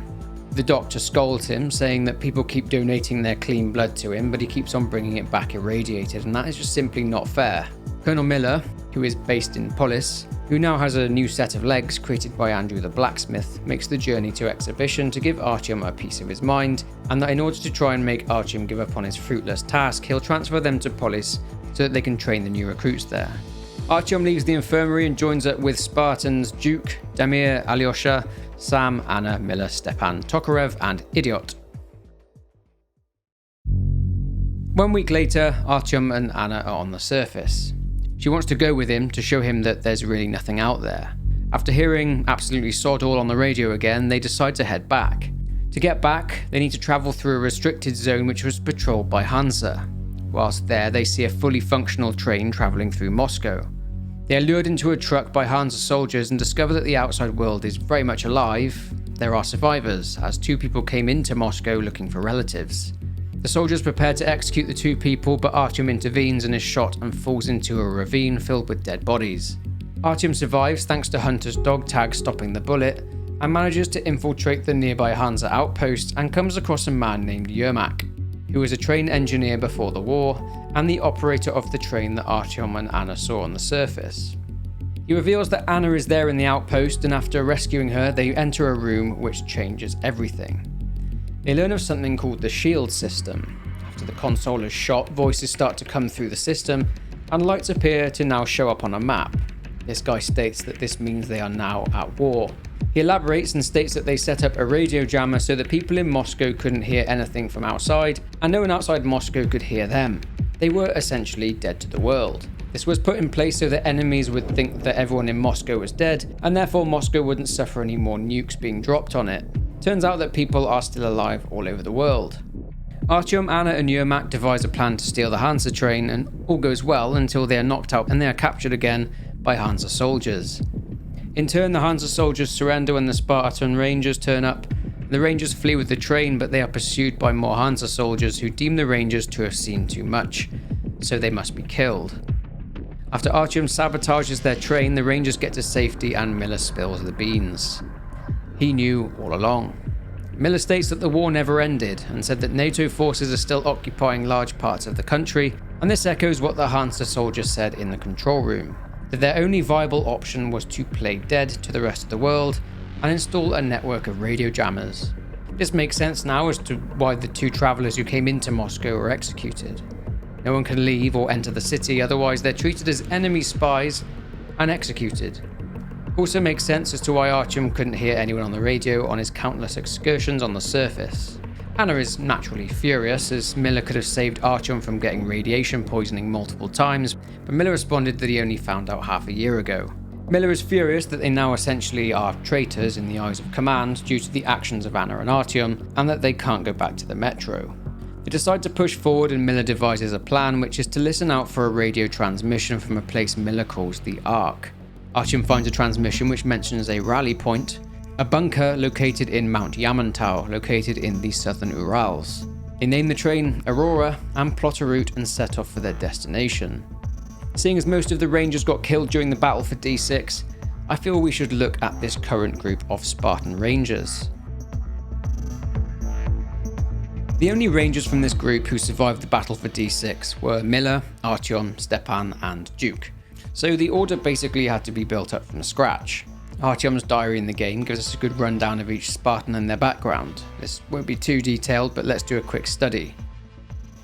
The doctor scolds him, saying that people keep donating their clean blood to him, but he keeps on bringing it back irradiated, and that is just simply not fair. Colonel Miller, who is based in Polis, who now has a new set of legs created by Andrew the blacksmith, makes the journey to Exhibition to give Artyom a piece of his mind, and that in order to try and make Artyom give up on his fruitless task, he'll transfer them to Polis so that they can train the new recruits there. Artyom leaves the infirmary and joins up with Spartans Duke, Damir, Alyosha, Sam, Anna, Miller, Stepan, Tokarev, and Idiot. 1 week later, Artyom and Anna are on the surface. She wants to go with him to show him that there's really nothing out there. After hearing absolutely sod all on the radio again, they decide to head back. To get back, they need to travel through a restricted zone which was patrolled by Hanza. Whilst there, they see a fully functional train travelling through Moscow. They are lured into a truck by Hanza soldiers and discover that the outside world is very much alive. There are survivors, as 2 people came into Moscow looking for relatives. The soldiers prepare to execute the 2 people, but Artyom intervenes and is shot and falls into a ravine filled with dead bodies. Artyom survives thanks to Hunter's dog tag stopping the bullet, and manages to infiltrate the nearby Hanza outpost and comes across a man named Yermak, who was a train engineer before the war, and the operator of the train that Artyom and Anna saw on the surface. He reveals that Anna is there in the outpost, and after rescuing her, they enter a room which changes everything. They learn of something called the shield system. After the console is shot, voices start to come through the system, and lights appear to now show up on a map. This guy states that this means they are now at war. He elaborates and states that they set up a radio jammer so that people in Moscow couldn't hear anything from outside, and no one outside Moscow could hear them. They were essentially dead to the world. This was put in place so that enemies would think that everyone in Moscow was dead, and therefore Moscow wouldn't suffer any more nukes being dropped on it. Turns out that people are still alive all over the world. Artyom, Anna, and Yermak devise a plan to steal the Hanza train, and all goes well until they are knocked out and they are captured again by Hanza soldiers. In turn, the Hanza soldiers surrender when the Spartan Rangers turn up. The Rangers flee with the train, but they are pursued by more Hanza soldiers who deem the Rangers to have seen too much, so they must be killed. After Artyom sabotages their train, the Rangers get to safety and Miller spills the beans. He knew all along. Miller states that the war never ended and said that NATO forces are still occupying large parts of the country, and this echoes what the Hanza soldiers said in the control room, that their only viable option was to play dead to the rest of the world and install a network of radio jammers. This makes sense now as to why the 2 travelers who came into Moscow were executed. No one can leave or enter the city, otherwise they're treated as enemy spies and executed. Also makes sense as to why Artyom couldn't hear anyone on the radio on his countless excursions on the surface. Anna is naturally furious, as Miller could have saved Artyom from getting radiation poisoning multiple times, but Miller responded that he only found out half a year ago. Miller is furious that they now essentially are traitors in the eyes of command due to the actions of Anna and Artyom, and that they can't go back to the metro. They decide to push forward, and Miller devises a plan which is to listen out for a radio transmission from a place Miller calls the Ark. Artyom finds a transmission which mentions a rally point, a bunker located in Mount Yamantau, located in the southern Urals. They name the train Aurora and plot a route and set off for their destination. Seeing as most of the Rangers got killed during the battle for D6, I feel we should look at this current group of Spartan Rangers. The only Rangers from this group who survived the battle for D6 were Miller, Artyom, Stepan and Duke. So the order basically had to be built up from scratch. Artyom's diary in the game gives us a good rundown of each Spartan and their background. This won't be too detailed, but let's do a quick study.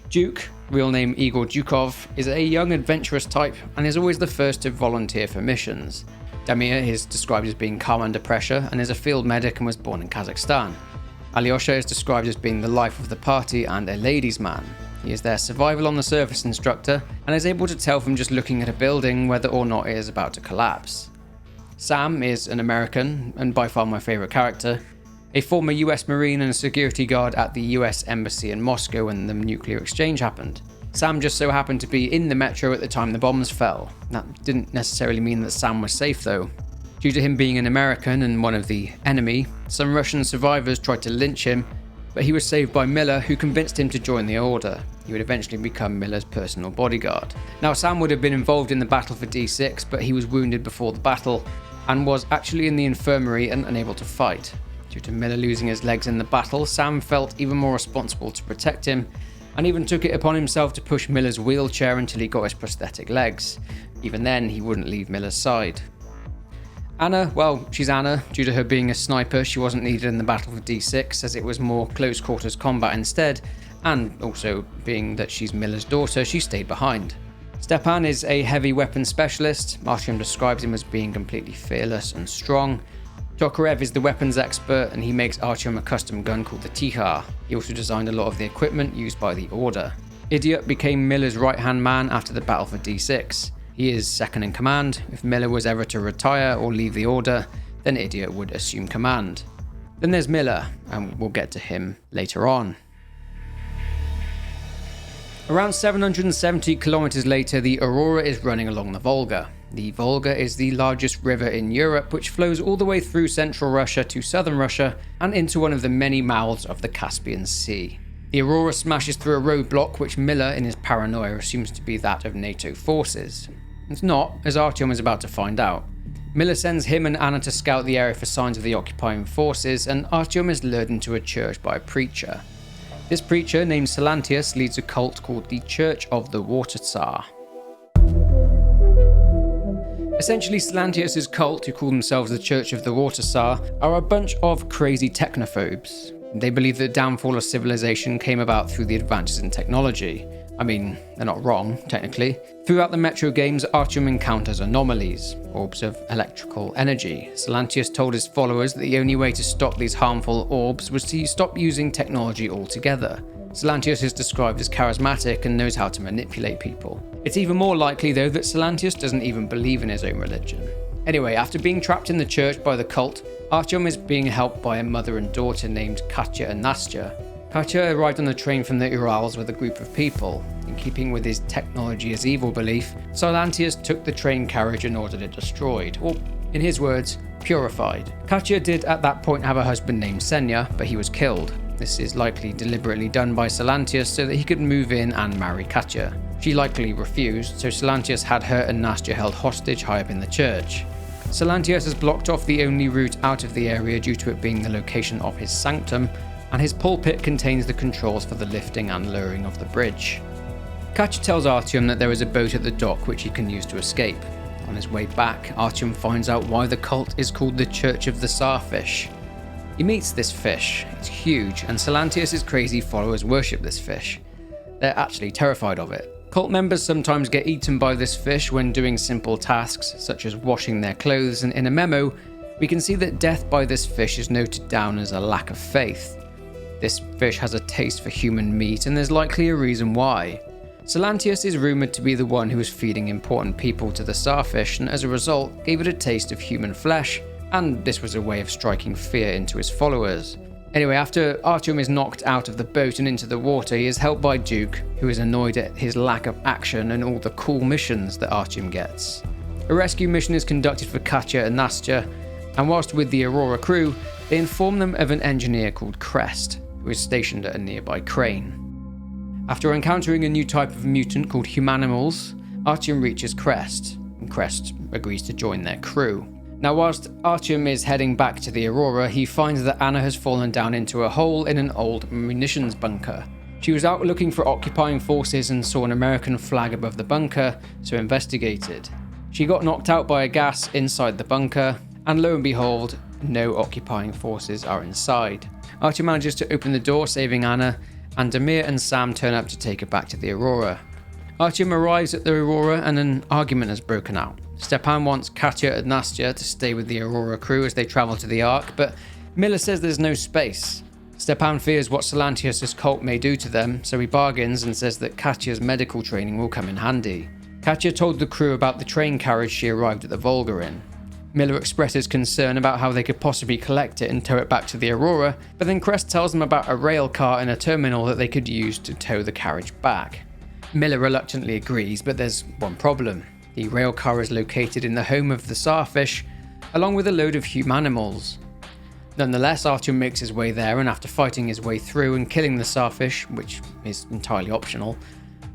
Duke, real name Igor Dukov, is a young adventurous type and is always the first to volunteer for missions. Damir is described as being calm under pressure and is a field medic and was born in Kazakhstan. Alyosha is described as being the life of the party and a ladies' man. He is their survival on the surface instructor and is able to tell from just looking at a building whether or not it is about to collapse. Sam is an American, and by far my favourite character, a former US Marine and a security guard at the US Embassy in Moscow when the nuclear exchange happened. Sam just so happened to be in the metro at the time the bombs fell. That didn't necessarily mean that Sam was safe though. Due to him being an American and one of the enemy, some Russian survivors tried to lynch him, but he was saved by Miller, who convinced him to join the order. He would eventually become Miller's personal bodyguard. Now Sam would have been involved in the battle for D6, but he was wounded before the battle and was actually in the infirmary and unable to fight. Due to Miller losing his legs in the battle, Sam felt even more responsible to protect him and even took it upon himself to push Miller's wheelchair until he got his prosthetic legs. Even then, he wouldn't leave Miller's side. Anna, well, she's Anna. Due to her being a sniper, she wasn't needed in the battle for D6 as it was more close quarters combat instead, and also being that she's Miller's daughter, she stayed behind. Stepan is a heavy weapon specialist. Artyom describes him as being completely fearless and strong. Tokarev is the weapons expert and he makes Artyom a custom gun called the Tihar. He also designed a lot of the equipment used by the Order. Idiot became Miller's right-hand man after the battle for D6. He is second in command. If Miller was ever to retire or leave the Order, then Idiot would assume command. Then there's Miller, and we'll get to him later on. Around 770 kilometers later, the Aurora is running along the Volga. The Volga is the largest river in Europe, which flows all the way through central Russia to southern Russia and into one of the many mouths of the Caspian Sea. The Aurora smashes through a roadblock which Miller, in his paranoia, assumes to be that of NATO forces. It's not, as Artyom is about to find out. Miller sends him and Anna to scout the area for signs of the occupying forces, and Artyom is lured into a church by a preacher. This preacher, named Salantius, leads a cult called the Church of the Water Tsar. Essentially, Salantius' cult, who call themselves the Church of the Water Tsar, are a bunch of crazy technophobes. They believe the downfall of civilization came about through the advances in technology. I mean, they're not wrong, technically. Throughout the Metro games, Artyom encounters anomalies, orbs of electrical energy. Salantius told his followers that the only way to stop these harmful orbs was to stop using technology altogether. Salantius is described as charismatic and knows how to manipulate people. It's even more likely, though, that Salantius doesn't even believe in his own religion. Anyway, after being trapped in the church by the cult, Artyom is being helped by a mother and daughter named Katya and Nastya. Katya arrived on the train from the Urals with a group of people. In keeping with his technology as evil belief, Salantius took the train carriage and ordered it destroyed, or, in his words, purified. Katya did at that point have a husband named Senya, but he was killed. This is likely deliberately done by Salantius so that he could move in and marry Katya. She likely refused, so Salantius had her and Nastya held hostage high up in the church. Salantius has blocked off the only route out of the area due to it being the location of his sanctum, and his pulpit contains the controls for the lifting and lowering of the bridge. Katya tells Artyom that there is a boat at the dock which he can use to escape. On his way back, Artyom finds out why the cult is called the Church of the Tsarfish. He meets this fish. It's huge, and Salantius' crazy followers worship this fish. They're actually terrified of it. Cult members sometimes get eaten by this fish when doing simple tasks, such as washing their clothes, and in a memo, we can see that death by this fish is noted down as a lack of faith. This fish has a taste for human meat, and there's likely a reason why. Salantius is rumoured to be the one who was feeding important people to the starfish, and as a result, gave it a taste of human flesh, and this was a way of striking fear into his followers. Anyway, after Artyom is knocked out of the boat and into the water, he is helped by Duke, who is annoyed at his lack of action and all the cool missions that Artyom gets. A rescue mission is conducted for Katya and Nastya, And whilst with the Aurora crew, they inform them of an engineer called Crest, who is stationed at a nearby crane. After encountering a new type of mutant called humanimals, Artyom reaches Crest, and Crest agrees to join their crew. Now, whilst Artyom is heading back to the Aurora, he finds that Anna has fallen down into a hole in an old munitions bunker. She was out looking for occupying forces and saw an American flag above the bunker, so investigated. She got knocked out by a gas inside the bunker, and lo and behold, no occupying forces are inside. Artyom manages to open the door, saving Anna, and Damir and Sam turn up to take her back to the Aurora. Artyom arrives at the Aurora and an argument has broken out. Stepan wants Katya and Nastya to stay with the Aurora crew as they travel to the Ark, but Miller says there's no space. Stepan fears what Silantius' cult may do to them, so he bargains and says that Katya's medical training will come in handy. Katya told the crew about the train carriage she arrived at the Volga in. Miller expresses concern about how they could possibly collect it and tow it back to the Aurora, but then Crest tells them about a rail car in a terminal that they could use to tow the carriage back. Miller reluctantly agrees, but there's one problem. The rail car is located in the home of the Starfish, along with a load of humanimals. Nonetheless, Artyom makes his way there, and after fighting his way through and killing the Starfish, which is entirely optional,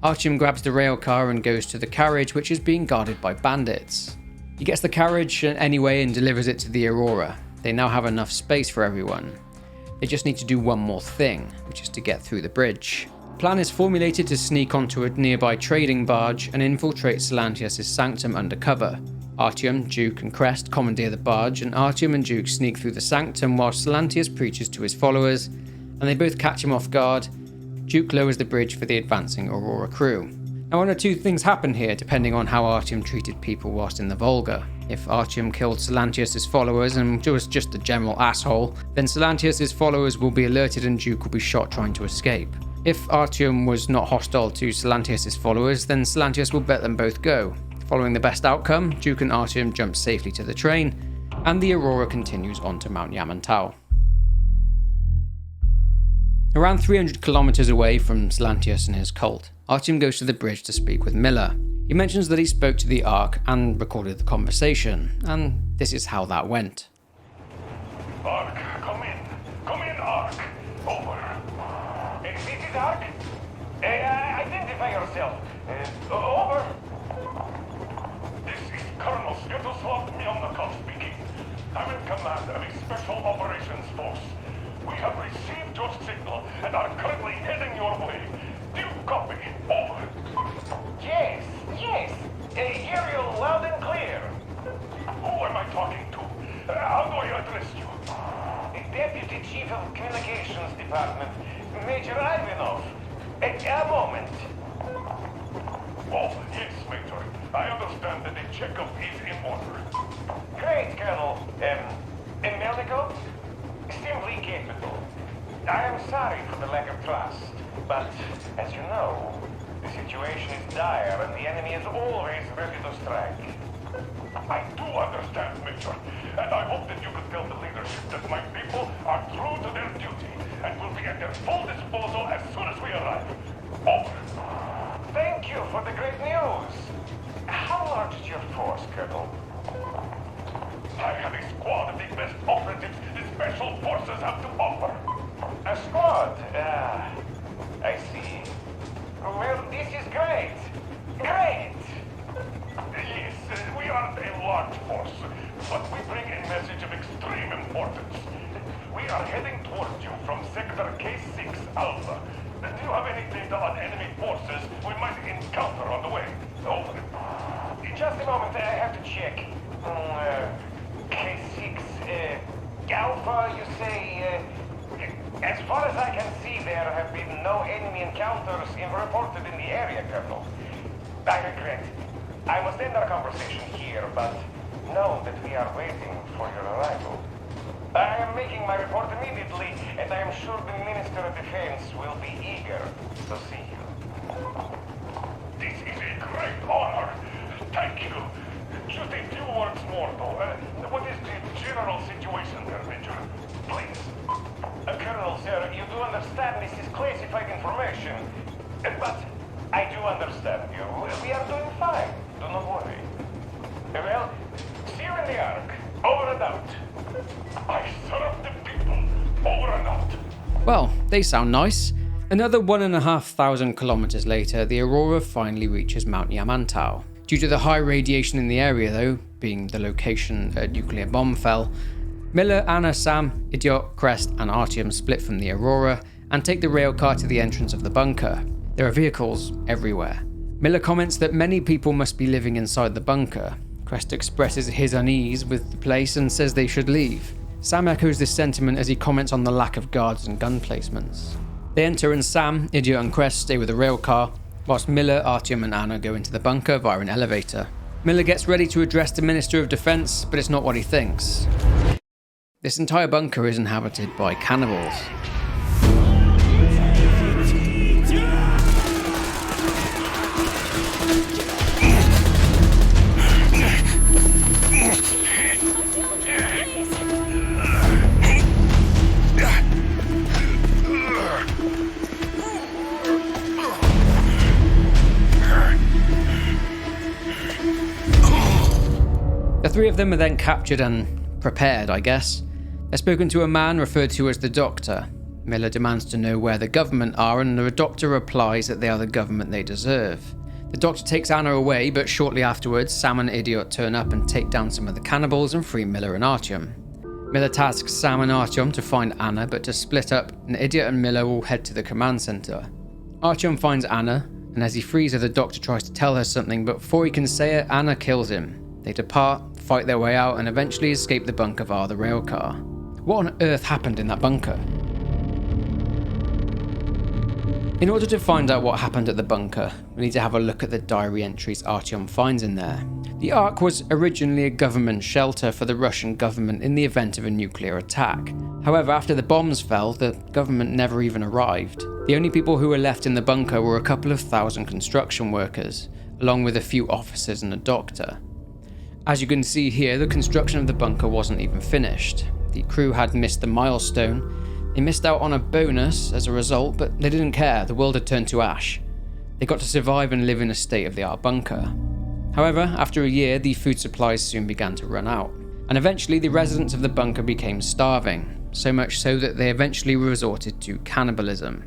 Artyom grabs the rail car and goes to the carriage, which is being guarded by bandits. He gets the carriage anyway and delivers it to the Aurora. They now have enough space for everyone. They just need to do one more thing, which is to get through the bridge. The plan is formulated to sneak onto a nearby trading barge and infiltrate Silantius' sanctum undercover. Artyom, Duke, and Crest commandeer the barge, and Artyom and Duke sneak through the sanctum while Silantius preaches to his followers, and they both catch him off guard. Duke lowers the bridge for the advancing Aurora crew. Now, one or two things happen here depending on how Artyom treated people whilst in the Volga. If Artyom killed Silantius' followers and was just a general asshole, then Silantius' followers will be alerted and Duke will be shot trying to escape. If Artyom was not hostile to Silantius' followers, then Silantius will let them both go. Following the best outcome, Duke and Artyom jump safely to the train, and the Aurora continues on to Mount Yamantau. Around 300 kilometers away from Silantius and his cult, Artyom goes to the bridge to speak with Miller. He mentions that he spoke to the Ark and recorded the conversation, and this is how that went. Ark, come in. Come in, Ark. Over. This is Ark. Identify yourself. Over. This is Colonel Svetoslav Myelnikov speaking. I'm in command of a special operations force. We have received your signal and are currently heading your way. Do you copy? Over. Yes. Hear you loud and clear. Who am I talking to? How do I address you? Deputy Chief of Communications Department, Major Ivanov. A moment. Oh, yes, Major. I understand that the checkup is in order. Great, Colonel. Melnikov? Simply capable. I am sorry for the lack of trust, but, as you know, the situation is dire and the enemy is always ready to strike. I do understand, Major, and I hope that you can tell the leadership that my people are true to their duty and will be at their full disposal as soon as we arrive. Over. Thank you for the great news. How large is your force, Colonel? I have a squad of the best operatives the Special Forces have to offer. A squad? I see. Well, this is great. Great! Yes, we aren't a large force, but we bring a message of extreme importance. We are heading towards you from Sector K6 Alpha. Do you have any data on enemy forces we might encounter on the way? Over. Just a moment, I have to check. K6, Alpha, you say, as far as I can see, there have been no enemy encounters reported in the area, Colonel. I regret. I must end our conversation here, but know that we are waiting for your arrival. I am making my report immediately, and I am sure the Minister of Defense will be eager to see you. This is a great honor. Thank you. Just a few words more, though. What is the general situation there, Major? Please. Colonel, sir, you do understand this is classified information. But I do understand you. We are doing fine. Do not worry. Well, see you in the Ark. Over and out. Well, they sound nice. Another 1,500 kilometers later, the Aurora finally reaches Mount Yamantau. Due to the high radiation in the area, though, being the location a nuclear bomb fell, Miller, Anna, Sam, Idiot, Crest, and Artyom split from the Aurora and take the railcar to the entrance of the bunker. There are vehicles everywhere. Miller comments that many people must be living inside the bunker. Crest expresses his unease with the place and says they should leave. Sam echoes this sentiment as he comments on the lack of guards and gun placements. They enter and Sam, Idiot, and Crest stay with the railcar, whilst Miller, Artyom, and Anna go into the bunker via an elevator. Miller gets ready to address the Minister of Defense, but it's not what he thinks. This entire bunker is inhabited by cannibals. The three of them are then captured and prepared, I guess. They're spoken to a man referred to as the Doctor. Miller demands to know where the government are, and the Doctor replies that they are the government they deserve. The Doctor takes Anna away, but shortly afterwards, Sam and Idiot turn up and take down some of the cannibals and free Miller and Artyom. Miller tasks Sam and Artyom to find Anna, but to split up, and Idiot and Miller will head to the command center. Artyom finds Anna, and as he frees her, the Doctor tries to tell her something, but before he can say it, Anna kills him. They depart, fight their way out, and eventually escape the bunker via the railcar. What on earth happened in that bunker? In order to find out what happened at the bunker, we need to have a look at the diary entries Artyom finds in there. The Ark was originally a government shelter for the Russian government in the event of a nuclear attack. However, after the bombs fell, the government never even arrived. The only people who were left in the bunker were a couple of thousand construction workers, along with a few officers and a doctor. As you can see here, the construction of the bunker wasn't even finished. The crew had missed the milestone. They missed out on a bonus as a result, but they didn't care. The world had turned to ash. They got to survive and live in a state-of-the-art bunker. However, after a year, the food supplies soon began to run out, and eventually the residents of the bunker became starving, so much so that they eventually resorted to cannibalism.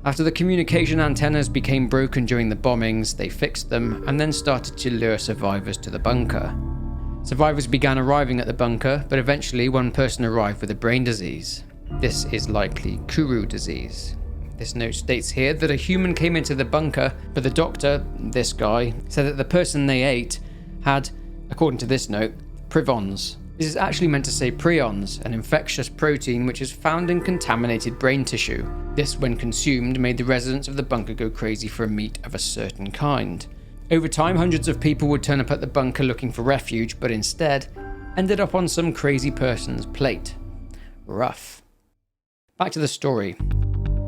After the communication antennas became broken during the bombings, they fixed them and then started to lure survivors to the bunker. Survivors began arriving at the bunker, but eventually one person arrived with a brain disease. This is likely Kuru disease. This note states here that a human came into the bunker, but the doctor, this guy, said that the person they ate had, according to this note, privons. This is actually meant to say prions, an infectious protein which is found in contaminated brain tissue. This, when consumed, made the residents of the bunker go crazy for a meat of a certain kind. Over time, hundreds of people would turn up at the bunker looking for refuge, but instead ended up on some crazy person's plate. Rough. Back to the story.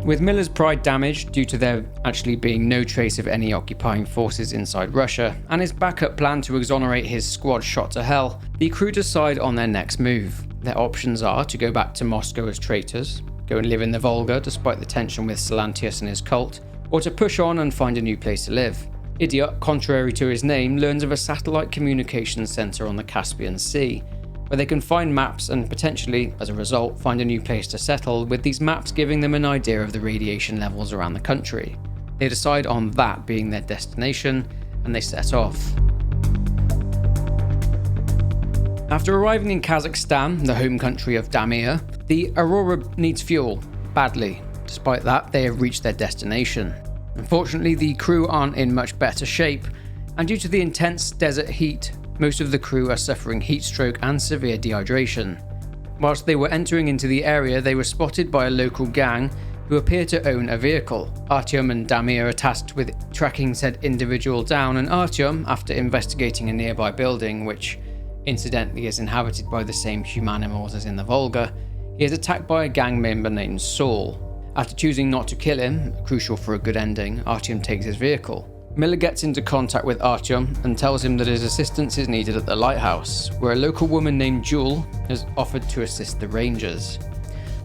With Miller's pride damaged due to there actually being no trace of any occupying forces inside Russia, and his backup plan to exonerate his squad shot to hell, the crew decide on their next move. Their options are to go back to Moscow as traitors, go and live in the Volga despite the tension with Silantius and his cult, or to push on and find a new place to live. Idiot, contrary to his name, learns of a satellite communications center on the Caspian Sea, where they can find maps and potentially, as a result, find a new place to settle, with these maps giving them an idea of the radiation levels around the country. They decide on that being their destination, and they set off. After arriving in Kazakhstan, the home country of Damir, the Aurora needs fuel, badly. Despite that, they have reached their destination. Unfortunately, the crew aren't in much better shape, and due to the intense desert heat, most of the crew are suffering heat stroke and severe dehydration. Whilst they were entering into the area, they were spotted by a local gang who appear to own a vehicle. Artyom and Damir are tasked with tracking said individual down, and Artyom, after investigating a nearby building, which incidentally is inhabited by the same humanimals as in the Volga, he is attacked by a gang member named Saul. After choosing not to kill him, crucial for a good ending, Artyom takes his vehicle. Miller gets into contact with Artyom and tells him that his assistance is needed at the lighthouse, where a local woman named Jewel has offered to assist the rangers.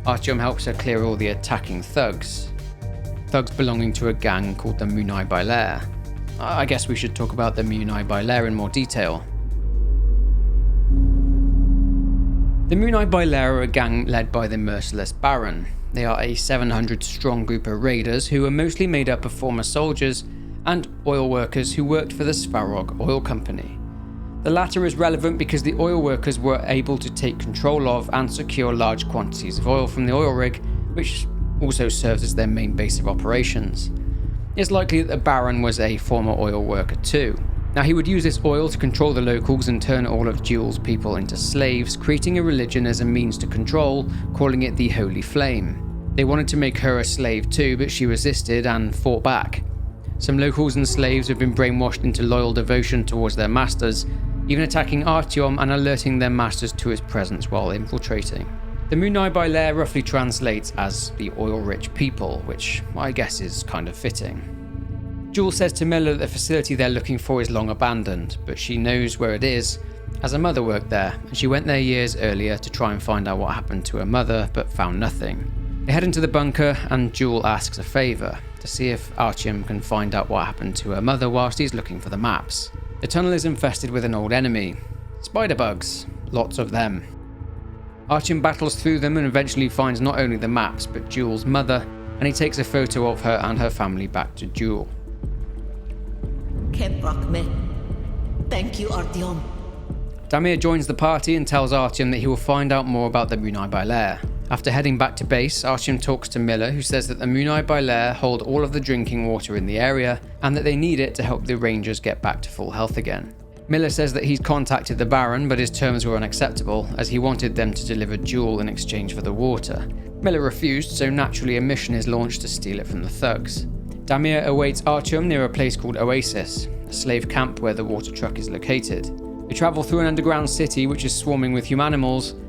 Artyom helps her clear all the attacking thugs belonging to a gang called the Munai-Bailer. I guess we should talk about the Munai-Bailer in more detail. The Munai-Bailer are a gang led by the merciless Baron. They are a 700-strong group of raiders who are mostly made up of former soldiers and oil workers who worked for the Svarog Oil Company. The latter is relevant because the oil workers were able to take control of and secure large quantities of oil from the oil rig, which also serves as their main base of operations. It's likely that the Baron was a former oil worker too. Now, he would use this oil to control the locals and turn all of Jewel's people into slaves, creating a religion as a means to control, calling it the Holy Flame. They wanted to make her a slave too, but she resisted and fought back. Some locals and slaves have been brainwashed into loyal devotion towards their masters, even attacking Artyom and alerting their masters to his presence while infiltrating. The Munai-Bailer roughly translates as the oil-rich people, which I guess is kind of fitting. Jewel says to Miller that the facility they're looking for is long abandoned, but she knows where it is, as her mother worked there, and she went there years earlier to try and find out what happened to her mother, but found nothing. They head into the bunker, and Jewel asks a favour, to see if Artyom can find out what happened to her mother whilst he's looking for the maps. The tunnel is infested with an old enemy, spider bugs, lots of them. Artyom battles through them and eventually finds not only the maps, but Jewel's mother, and he takes a photo of her and her family back to Jewel. Thank you, Artyom. Damir joins the party and tells Artyom that he will find out more about the Munai-Bailer. After heading back to base, Artyom talks to Miller, who says that the Munai-Bailer hold all of the drinking water in the area and that they need it to help the Rangers get back to full health again. Miller says that he's contacted the Baron, but his terms were unacceptable, as he wanted them to deliver Jewel in exchange for the water. Miller refused, so naturally a mission is launched to steal it from the thugs. Damir awaits Artyom near a place called Oasis, a slave camp where the water truck is located. They travel through an underground city which is swarming with humanimals,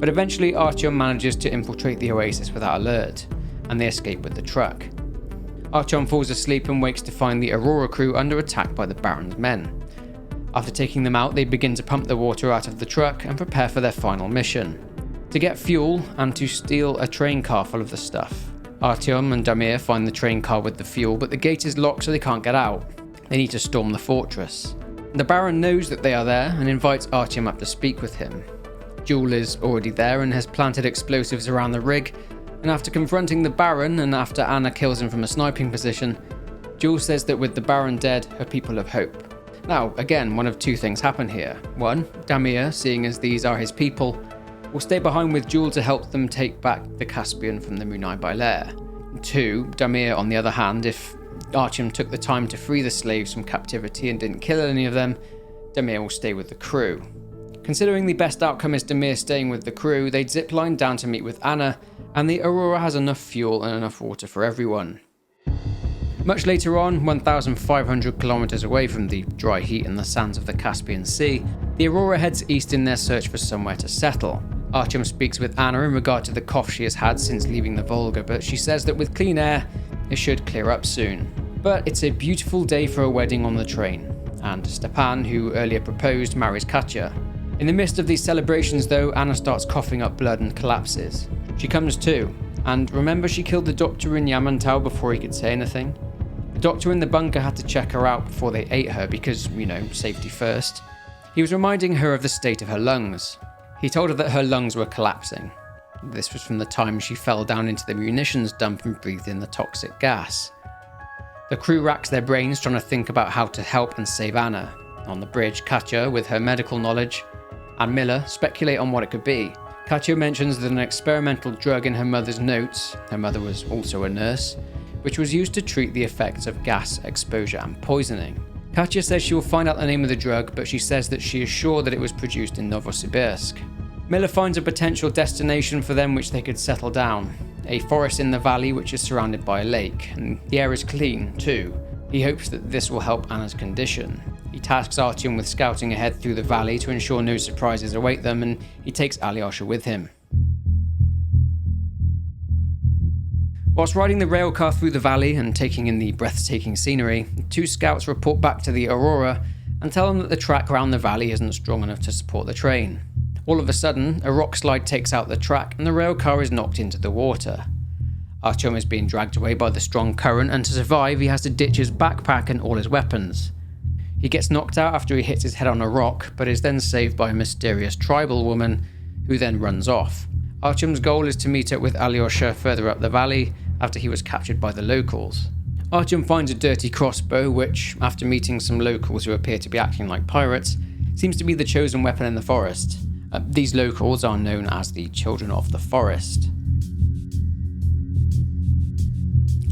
but eventually Artyom manages to infiltrate the Oasis without alert, and they escape with the truck. Artyom falls asleep and wakes to find the Aurora crew under attack by the Baron's men. After taking them out, they begin to pump the water out of the truck and prepare for their final mission, to get fuel and to steal a train car full of the stuff. Artyom and Damir find the train car with the fuel, but the gate is locked so they can't get out. They need to storm the fortress. The Baron knows that they are there and invites Artyom up to speak with him. Jewel is already there and has planted explosives around the rig, and after confronting the Baron and after Anna kills him from a sniping position, Jewel says that with the Baron dead, her people have hope. Now, again, one of two things happen here. One, Damir, seeing as these are his people, will stay behind with Jewel to help them take back the Caspian from the Munai-Bailer. Two, Damir, on the other hand, if Artyom took the time to free the slaves from captivity and didn't kill any of them, Damir will stay with the crew. Considering the best outcome is Damir staying with the crew, they'd zipline down to meet with Anna, and the Aurora has enough fuel and enough water for everyone. Much later on, 1,500 kilometers away from the dry heat and the sands of the Caspian Sea, the Aurora heads east in their search for somewhere to settle. Artyom speaks with Anna in regard to the cough she has had since leaving the Volga, but she says that with clean air, it should clear up soon. But it's a beautiful day for a wedding on the train, and Stepan, who earlier proposed, marries Katya. In the midst of these celebrations though, Anna starts coughing up blood and collapses. She comes to, and remember she killed the doctor in Yamantau before he could say anything? The doctor in the bunker had to check her out before they ate her because, safety first. He was reminding her of the state of her lungs. He told her that her lungs were collapsing. This was from the time she fell down into the munitions dump and breathed in the toxic gas. The crew racks their brains trying to think about how to help and save Anna. On the bridge, Katya, with her medical knowledge, and Miller speculate on what it could be. Katya mentions that an experimental drug in her mother's notes, her mother was also a nurse, which was used to treat the effects of gas exposure and poisoning. Katya says she will find out the name of the drug, but she says that she is sure that it was produced in Novosibirsk. Miller finds a potential destination for them which they could settle down, a forest in the valley which is surrounded by a lake, and the air is clean too. He hopes that this will help Anna's condition. He tasks Artyom with scouting ahead through the valley to ensure no surprises await them, and he takes Alyosha with him. Whilst riding the railcar through the valley and taking in the breathtaking scenery, the two scouts report back to the Aurora and tell them that the track around the valley isn't strong enough to support the train. All of a sudden, a rock slide takes out the track and the railcar is knocked into the water. Artyom is being dragged away by the strong current, and to survive he has to ditch his backpack and all his weapons. He gets knocked out after he hits his head on a rock, but is then saved by a mysterious tribal woman, who then runs off. Artyom's goal is to meet up with Alyosha further up the valley after he was captured by the locals. Artyom finds a dirty crossbow which, after meeting some locals who appear to be acting like pirates, seems to be the chosen weapon in the forest. These locals are known as the Children of the Forest.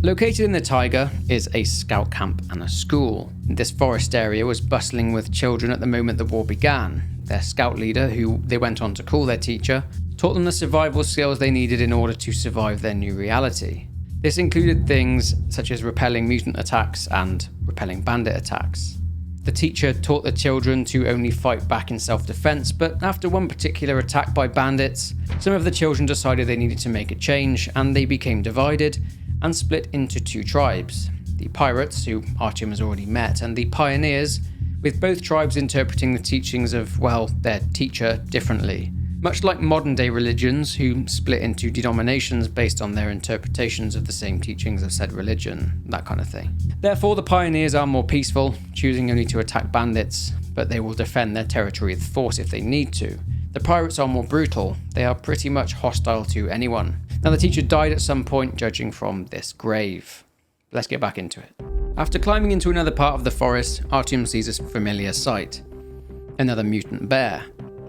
Located in the Taiga is a scout camp and a school. This forest area was bustling with children at the moment the war began. Their scout leader, who they went on to call their teacher, taught them the survival skills they needed in order to survive their new reality. This included things such as repelling mutant attacks and repelling bandit attacks. The teacher taught the children to only fight back in self-defense, but after one particular attack by bandits, some of the children decided they needed to make a change, and they became divided and split into two tribes. The pirates, who Artyom has already met, and the pioneers, with both tribes interpreting the teachings of, well, their teacher differently. Much like modern-day religions, who split into denominations based on their interpretations of the same teachings of said religion, that kind of thing. Therefore, the pioneers are more peaceful, choosing only to attack bandits, but they will defend their territory with force if they need to. The pirates are more brutal. They are pretty much hostile to anyone. Now, the teacher died at some point, judging from this grave. Let's get back into it. After climbing into another part of the forest, Artyom sees a familiar sight. Another mutant bear.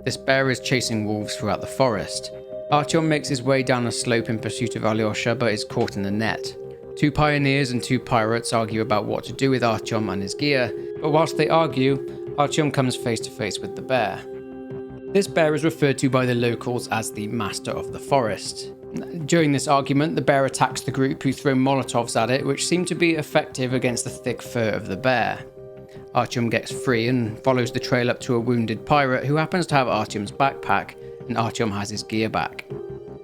This bear is chasing wolves throughout the forest. Artyom makes his way down a slope in pursuit of Alyosha, but is caught in the net. Two pioneers and two pirates argue about what to do with Artyom and his gear, but whilst they argue, Artyom comes face to face with the bear. This bear is referred to by the locals as the Master of the Forest. During this argument, the bear attacks the group, who throw Molotovs at it, which seem to be effective against the thick fur of the bear. Artyom gets free and follows the trail up to a wounded pirate who happens to have Artyom's backpack, and Artyom has his gear back.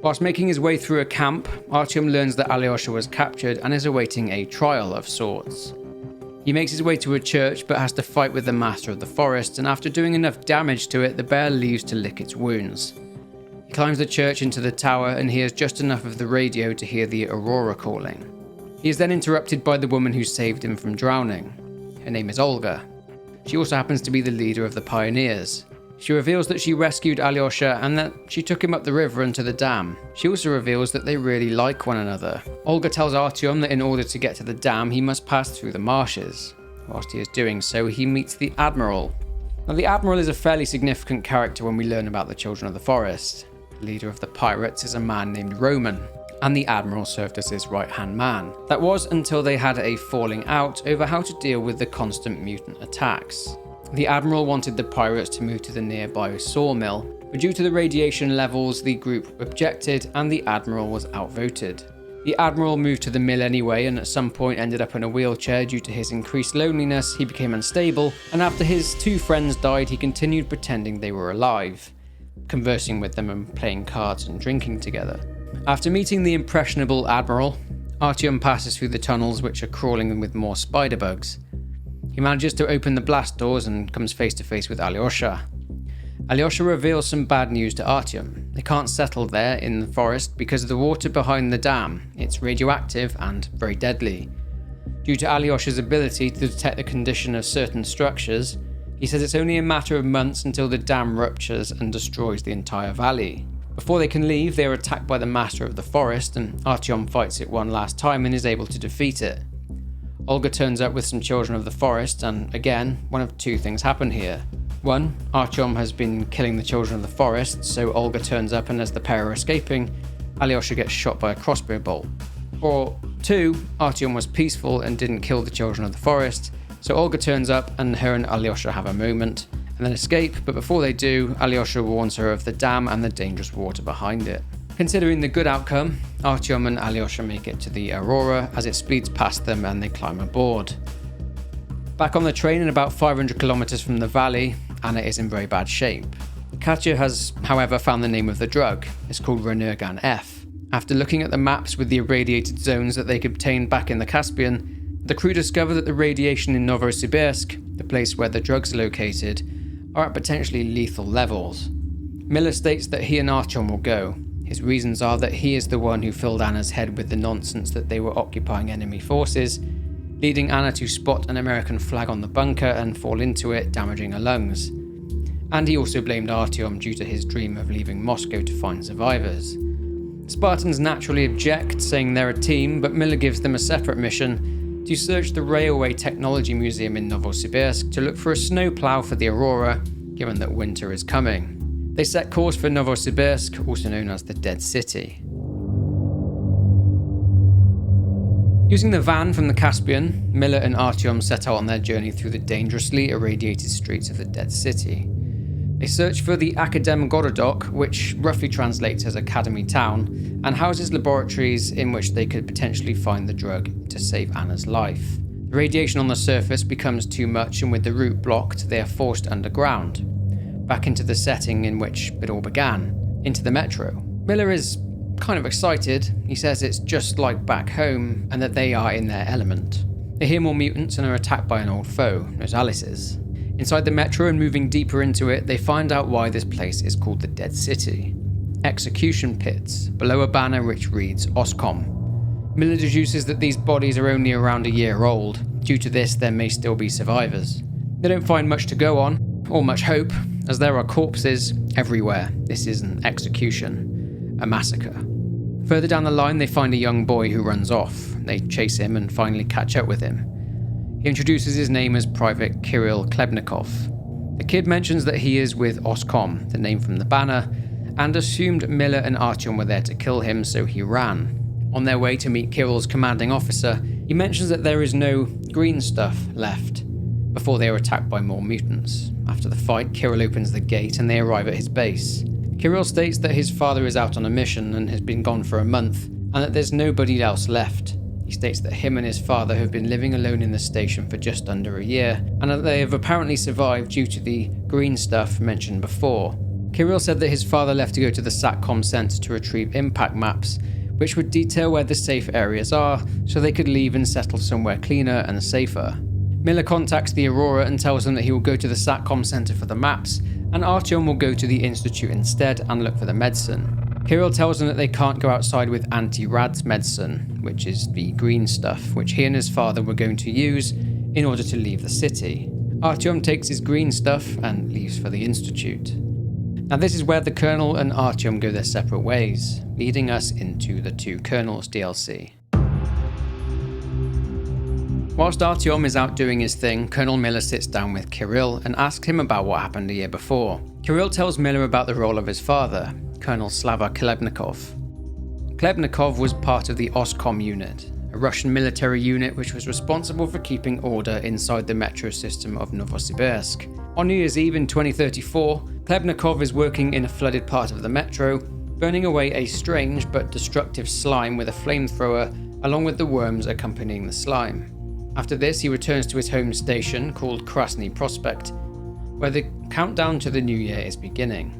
Whilst making his way through a camp, Artyom learns that Alyosha was captured and is awaiting a trial of sorts. He makes his way to a church but has to fight with the Master of the Forest, and after doing enough damage to it, the bear leaves to lick its wounds. He climbs the church into the tower and hears just enough of the radio to hear the Aurora calling. He is then interrupted by the woman who saved him from drowning. Her name is Olga. She also happens to be the leader of the pioneers. She reveals that she rescued Alyosha and that she took him up the river and to the dam. She also reveals that they really like one another. Olga tells Artyom that in order to get to the dam, he must pass through the marshes. Whilst he is doing so, he meets the Admiral. Now, the Admiral is a fairly significant character when we learn about the Children of the Forest. The leader of the pirates is a man named Roman, and the Admiral served as his right-hand man. That was until they had a falling out over how to deal with the constant mutant attacks. The Admiral wanted the pirates to move to the nearby sawmill, but due to the radiation levels, the group objected and the Admiral was outvoted. The Admiral moved to the mill anyway, and at some point ended up in a wheelchair due to his increased loneliness. He became unstable, and after his two friends died, he continued pretending they were alive, conversing with them and playing cards and drinking together. After meeting the impressionable Admiral, Artyom passes through the tunnels, which are crawling with more spider bugs. He manages to open the blast doors and comes face to face with Alyosha. Alyosha reveals some bad news to Artyom. They can't settle there in the forest because of the water behind the dam. It's radioactive and very deadly. Due to Alyosha's ability to detect the condition of certain structures, he says it's only a matter of months until the dam ruptures and destroys the entire valley. Before they can leave, they are attacked by the Master of the Forest, and Artyom fights it one last time and is able to defeat it. Olga turns up with some Children of the Forest, and again, one of two things happen here. One, Artyom has been killing the Children of the Forest, so Olga turns up, and as the pair are escaping, Alyosha gets shot by a crossbow bolt. Or two, Artyom was peaceful and didn't kill the Children of the Forest, so Olga turns up and her and Alyosha have a moment, and then escape, but before they do, Alyosha warns her of the dam and the dangerous water behind it. Considering the good outcome, Artyom and Alyosha make it to the Aurora as it speeds past them and they climb aboard. Back on the train and about 500 kilometers from the valley, Anna is in very bad shape. Katya has, however, found the name of the drug. It's called Renergan F. After looking at the maps with the irradiated zones that they could obtain back in the Caspian, the crew discover that the radiation in Novosibirsk, the place where the drugs are located, are at potentially lethal levels. Miller states that he and Artyom will go. His reasons are that he is the one who filled Anna's head with the nonsense that they were occupying enemy forces, leading Anna to spot an American flag on the bunker and fall into it, damaging her lungs. And he also blamed Artyom due to his dream of leaving Moscow to find survivors. Spartans naturally object, saying they're a team, but Miller gives them a separate mission to search the Railway Technology Museum in Novosibirsk to look for a snowplow for the Aurora, given that winter is coming. They set course for Novosibirsk, also known as the Dead City. Using the van from the Caspian, Miller and Artyom set out on their journey through the dangerously irradiated streets of the Dead City. They search for the Akademgorodok, which roughly translates as Academy Town, and houses laboratories in which they could potentially find the drug to save Anna's life. The radiation on the surface becomes too much, and with the route blocked, they are forced underground, back into the setting in which it all began, into the metro. Miller is kind of excited. He says it's just like back home and that they are in their element. They hear more mutants and are attacked by an old foe, Nosalis. Inside the metro and moving deeper into it, they find out why this place is called the Dead City. Execution pits, below a banner which reads OSCOM. Miller deduces that these bodies are only around a year old. Due to this, there may still be survivors. They don't find much to go on, or much hope, as there are corpses everywhere. This is an execution, a massacre. Further down the line, they find a young boy who runs off. They chase him and finally catch up with him. He introduces his name as Private Kirill Khlebnikov. The kid mentions that he is with OSCOM, the name from the banner, and assumed Miller and Artyom were there to kill him, so he ran. On their way to meet Kirill's commanding officer, he mentions that there is no green stuff left, before they are attacked by more mutants. After the fight, Kirill opens the gate and they arrive at his base. Kirill states that his father is out on a mission and has been gone for a month, and that there's nobody else left. He states that him and his father have been living alone in the station for just under a year, and that they have apparently survived due to the green stuff mentioned before. Kirill said that his father left to go to the SATCOM center to retrieve impact maps, which would detail where the safe areas are, so they could leave and settle somewhere cleaner and safer. Miller contacts the Aurora and tells them that he will go to the SATCOM center for the maps, and Artyom will go to the institute instead and look for the medicine. Kirill tells them that they can't go outside with anti-rads medicine, which is the green stuff, which he and his father were going to use in order to leave the city. Artyom takes his green stuff and leaves for the institute. Now this is where the Colonel and Artyom go their separate ways, leading us into the Two Colonels DLC. Whilst Artyom is out doing his thing, Colonel Miller sits down with Kirill and asks him about what happened a year before. Kirill tells Miller about the role of his father, Colonel Slava Khlebnikov. Khlebnikov was part of the OSCOM unit, a Russian military unit which was responsible for keeping order inside the metro system of Novosibirsk. On New Year's Eve in 2034, Khlebnikov is working in a flooded part of the metro, burning away a strange but destructive slime with a flamethrower, along with the worms accompanying the slime. After this, he returns to his home station called Krasny Prospect, where the countdown to the new year is beginning.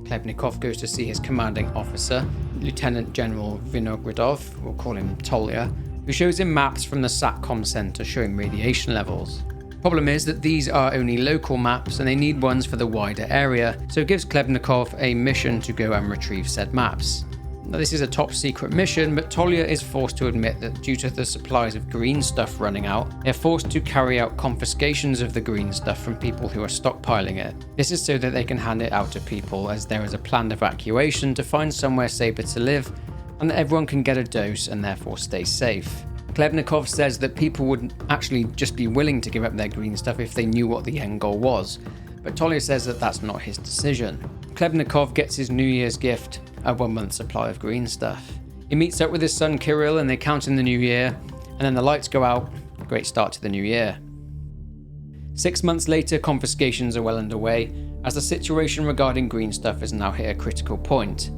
Khlebnikov goes to see his commanding officer, Lieutenant General Vinogradov, we'll call him Tolya, who shows him maps from the SATCOM center showing radiation levels. Problem is that these are only local maps and they need ones for the wider area, so it gives Khlebnikov a mission to go and retrieve said maps. Now, this is a top secret mission, but Tolya is forced to admit that due to the supplies of green stuff running out, they're forced to carry out confiscations of the green stuff from people who are stockpiling it. This is so that they can hand it out to people, as there is a planned evacuation to find somewhere safer to live, and that everyone can get a dose and therefore stay safe. Khlebnikov says that people would actually just be willing to give up their green stuff if they knew what the end goal was, but Tolya says that that's not his decision. Khlebnikov gets his New Year's gift, a 1 month supply of green stuff. He meets up with his son Kirill and they count in the new year, and then the lights go out. A great start to the new year. 6 months later, confiscations are well underway, as the situation regarding green stuff has now hit a critical point.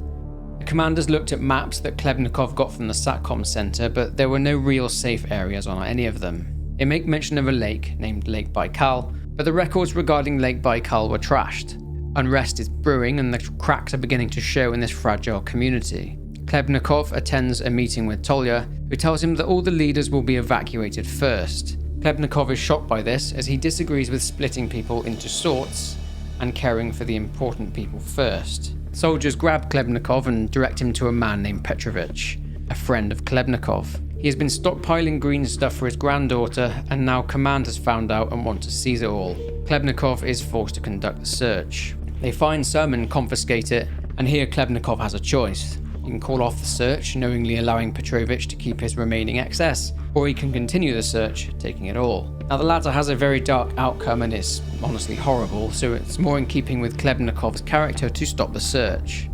The commanders looked at maps that Khlebnikov got from the SATCOM center, but there were no real safe areas on any of them. They make mention of a lake named Lake Baikal, but the records regarding Lake Baikal were trashed. Unrest is brewing and the cracks are beginning to show in this fragile community. Khlebnikov attends a meeting with Tolya, who tells him that all the leaders will be evacuated first. Khlebnikov is shocked by this, as he disagrees with splitting people into sorts and caring for the important people first. Soldiers grab Khlebnikov and direct him to a man named Petrovich, a friend of Khlebnikov. He has been stockpiling green stuff for his granddaughter, and now command has found out and want to seize it all. Khlebnikov is forced to conduct the search. They find some and confiscate it, and here Khlebnikov has a choice. He can call off the search, knowingly allowing Petrovich to keep his remaining excess, or he can continue the search, taking it all. Now the latter has a very dark outcome and is honestly horrible, so it's more in keeping with Khlebnikov's character to stop the search.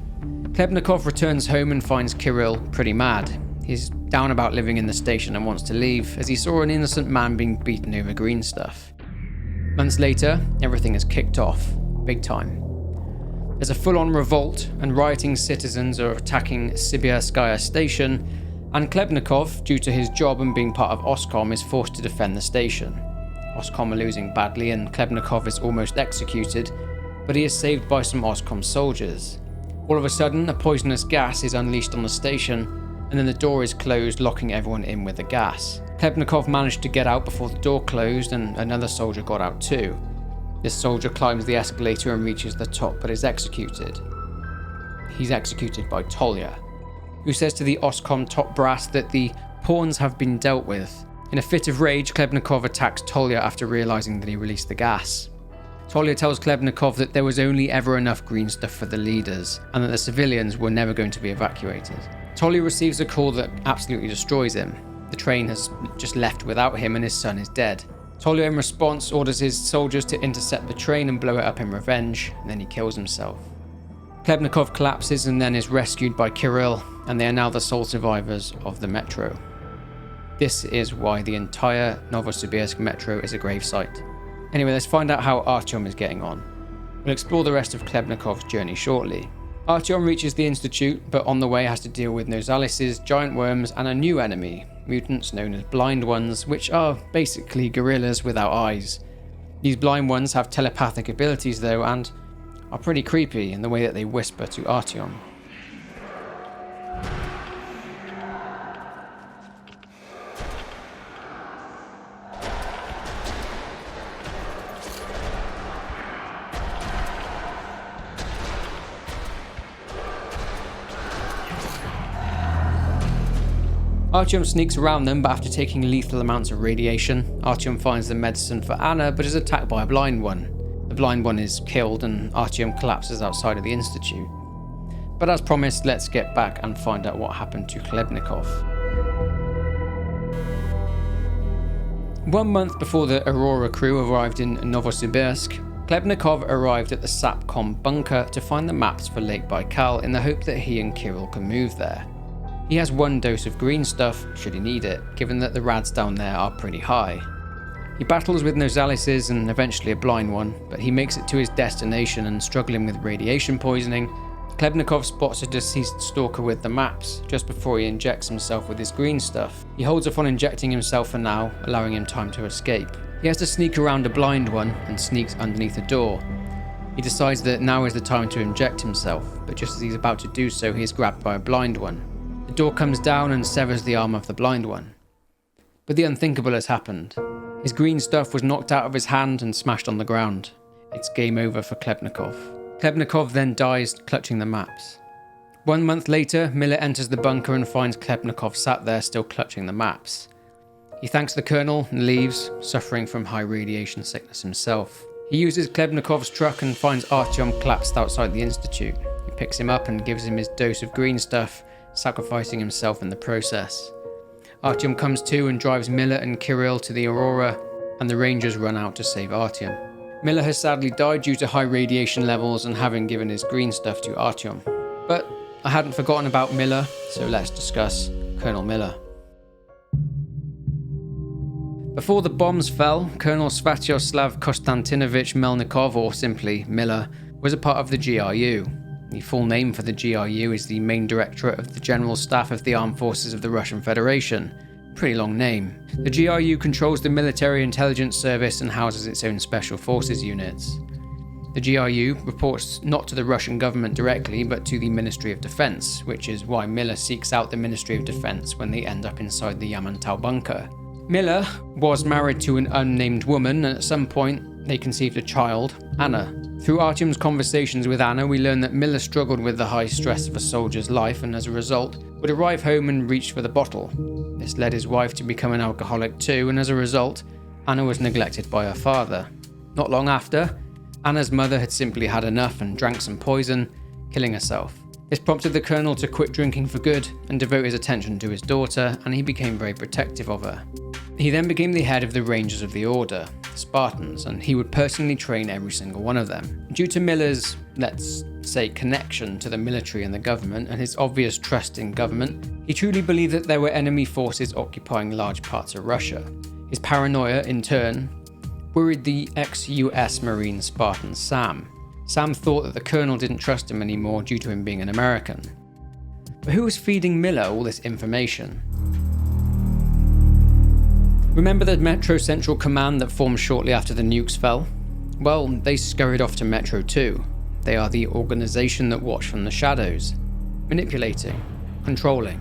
Khlebnikov returns home and finds Kirill pretty mad. He's down about living in the station and wants to leave, as he saw an innocent man being beaten over green stuff. Months later, everything has kicked off, big time. There's a full-on revolt, and rioting citizens are attacking Sibirskaya station, and Khlebnikov, due to his job and being part of Oscom, is forced to defend the station. Oscom are losing badly, and Khlebnikov is almost executed, but he is saved by some Oscom soldiers. All of a sudden, a poisonous gas is unleashed on the station, and then the door is closed, locking everyone in with the gas. Khlebnikov managed to get out before the door closed, and another soldier got out too. This soldier climbs the escalator and reaches the top, but is executed. He's executed by Tolya, who says to the Oscom top brass that the pawns have been dealt with. In a fit of rage, Khlebnikov attacks Tolya after realizing that he released the gas. Tolya tells Khlebnikov that there was only ever enough green stuff for the leaders, and that the civilians were never going to be evacuated. Tolya receives a call that absolutely destroys him. The train has just left without him and his son is dead. Tolya in response orders his soldiers to intercept the train and blow it up in revenge, and then he kills himself. Khlebnikov collapses and then is rescued by Kirill, and they are now the sole survivors of the metro. This is why the entire Novosibirsk metro is a gravesite. Anyway, let's find out how Artyom is getting on. We'll explore the rest of Khlebnikov's journey shortly. Artyom reaches the Institute, but on the way has to deal with Nosalises, giant worms, and a new enemy, mutants known as Blind Ones, which are basically gorillas without eyes. These Blind Ones have telepathic abilities though, and are pretty creepy in the way that they whisper to Artyom. Artyom sneaks around them, but after taking lethal amounts of radiation, Artyom finds the medicine for Anna but is attacked by a Blind One. The Blind One is killed and Artyom collapses outside of the Institute. But as promised, let's get back and find out what happened to Khlebnikov. 1 month before the Aurora crew arrived in Novosibirsk, Khlebnikov arrived at the SAPCOM bunker to find the maps for Lake Baikal in the hope that he and Kirill can move there. He has 1 dose of green stuff, should he need it, given that the rads down there are pretty high. He battles with Nosalises and eventually a Blind One, but he makes it to his destination and struggling with radiation poisoning, Khlebnikov spots a deceased stalker with the maps, just before he injects himself with his green stuff. He holds off on injecting himself for now, allowing him time to escape. He has to sneak around a Blind One and sneaks underneath a door. He decides that now is the time to inject himself, but just as he's about to do so, he is grabbed by a Blind One. The door comes down and severs the arm of the Blind One. But the unthinkable has happened. His green stuff was knocked out of his hand and smashed on the ground. It's game over for Khlebnikov. Khlebnikov then dies clutching the maps. 1 month later, Miller enters the bunker and finds Khlebnikov sat there still clutching the maps. He thanks the colonel and leaves, suffering from high radiation sickness himself. He uses Khlebnikov's truck and finds Artyom collapsed outside the Institute. He picks him up and gives him his dose of green stuff, sacrificing himself in the process. Artyom comes to and drives Miller and Kirill to the Aurora, and the Rangers run out to save Artyom. Miller has sadly died due to high radiation levels and having given his green stuff to Artyom. But I hadn't forgotten about Miller, so let's discuss Colonel Miller. Before the bombs fell, Colonel Svyatoslav Konstantinovich Melnikov, or simply Miller, was a part of the GRU. The full name for the GRU is the Main Directorate of the General Staff of the Armed Forces of the Russian Federation. Pretty long name. The GRU controls the military intelligence service and houses its own special forces units. The GRU reports not to the Russian government directly, but to the Ministry of Defense, which is why Miller seeks out the Ministry of Defense when they end up inside the Yamantau bunker. Miller was married to an unnamed woman, and at some point they conceived a child, Anna. Through Artyom's conversations with Anna, we learn that Miller struggled with the high stress of a soldier's life and as a result would arrive home and reach for the bottle. This led his wife to become an alcoholic too, and as a result, Anna was neglected by her father. Not long after, Anna's mother had simply had enough and drank some poison, killing herself. This prompted the colonel to quit drinking for good and devote his attention to his daughter, and he became very protective of her. He then became the head of the Rangers of the Order, the Spartans, and he would personally train every single one of them. Due to Miller's, let's say, connection to the military and the government, and his obvious trust in government, he truly believed that there were enemy forces occupying large parts of Russia. His paranoia, in turn, worried the ex-US Marine Spartan Sam. Sam thought that the colonel didn't trust him anymore due to him being an American. But who was feeding Miller all this information? Remember the Metro Central Command that formed shortly after the nukes fell? Well, they scurried off to Metro 2. They are the organization that watch from the shadows, manipulating, controlling.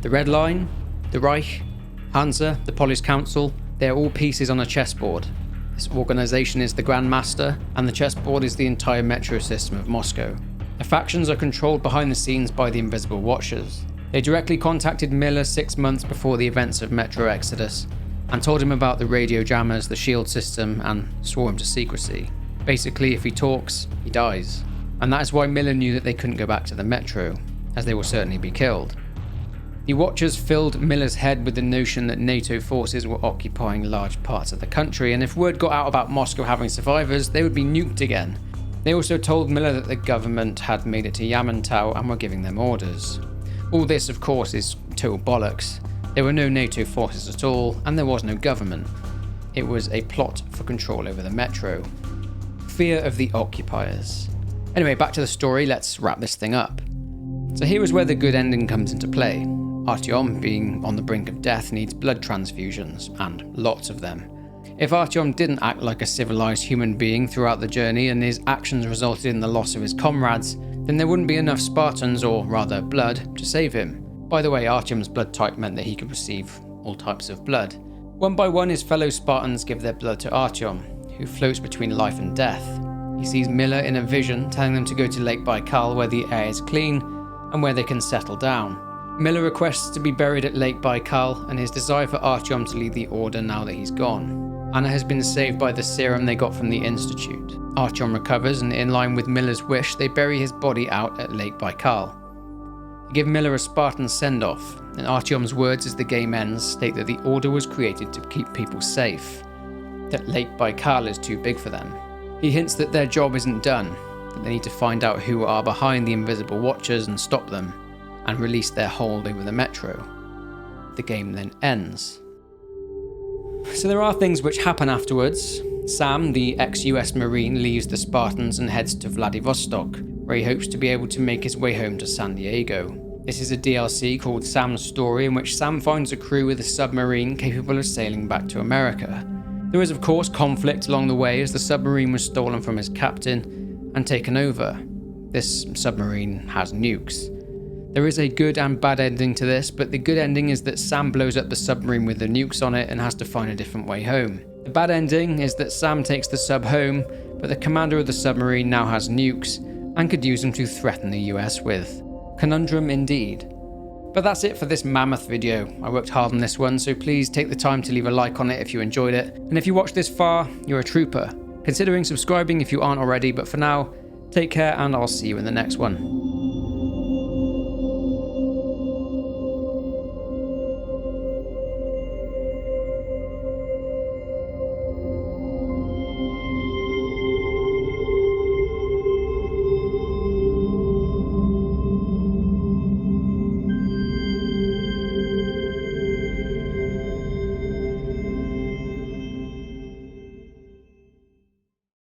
The Red Line, the Reich, Hanza, the Police Council, they are all pieces on a chessboard. This organization is the Grand Master, and the chessboard is the entire metro system of Moscow. The factions are controlled behind the scenes by the Invisible Watchers. They directly contacted Miller 6 months before the events of Metro Exodus, and told him about the radio jammers, the shield system, and swore him to secrecy. Basically, if he talks, he dies. And that is why Miller knew that they couldn't go back to the Metro, as they will certainly be killed. The Watchers filled Miller's head with the notion that NATO forces were occupying large parts of the country, and if word got out about Moscow having survivors, they would be nuked again. They also told Miller that the government had made it to Yamantau and were giving them orders. All this, of course, is total bollocks. There were no NATO forces at all, and there was no government. It was a plot for control over the Metro. Fear of the occupiers. Anyway, back to the story, let's wrap this thing up. So here is where the good ending comes into play. Artyom, being on the brink of death, needs blood transfusions, and lots of them. If Artyom didn't act like a civilized human being throughout the journey and his actions resulted in the loss of his comrades, then there wouldn't be enough Spartans, or rather blood, to save him. By the way, Artyom's blood type meant that he could receive all types of blood. One by one, his fellow Spartans give their blood to Artyom, who floats between life and death. He sees Miller in a vision telling them to go to Lake Baikal where the air is clean and where they can settle down. Miller requests to be buried at Lake Baikal, and his desire for Artyom to lead the order now that he's gone. Anna has been saved by the serum they got from the Institute. Artyom recovers, and in line with Miller's wish, they bury his body out at Lake Baikal. They give Miller a Spartan send-off, and Artyom's words as the game ends state that the order was created to keep people safe, that Lake Baikal is too big for them. He hints that their job isn't done, that they need to find out who are behind the Invisible Watchers and stop them, and release their hold over the Metro. The game then ends. So there are things which happen afterwards. Sam, the ex-US Marine, leaves the Spartans and heads to Vladivostok, where he hopes to be able to make his way home to San Diego. This is a DLC called Sam's Story, in which Sam finds a crew with a submarine capable of sailing back to America. There is of course conflict along the way as the submarine was stolen from his captain and taken over. This submarine has nukes. There is a good and bad ending to this, but the good ending is that Sam blows up the submarine with the nukes on it and has to find a different way home. The bad ending is that Sam takes the sub home, but the commander of the submarine now has nukes and could use them to threaten the US with. Conundrum indeed. But that's it for this mammoth video. I worked hard on this one, so please take the time to leave a like on it if you enjoyed it. And if you watched this far, you're a trooper. Considering subscribing if you aren't already, but for now, take care and I'll see you in the next one.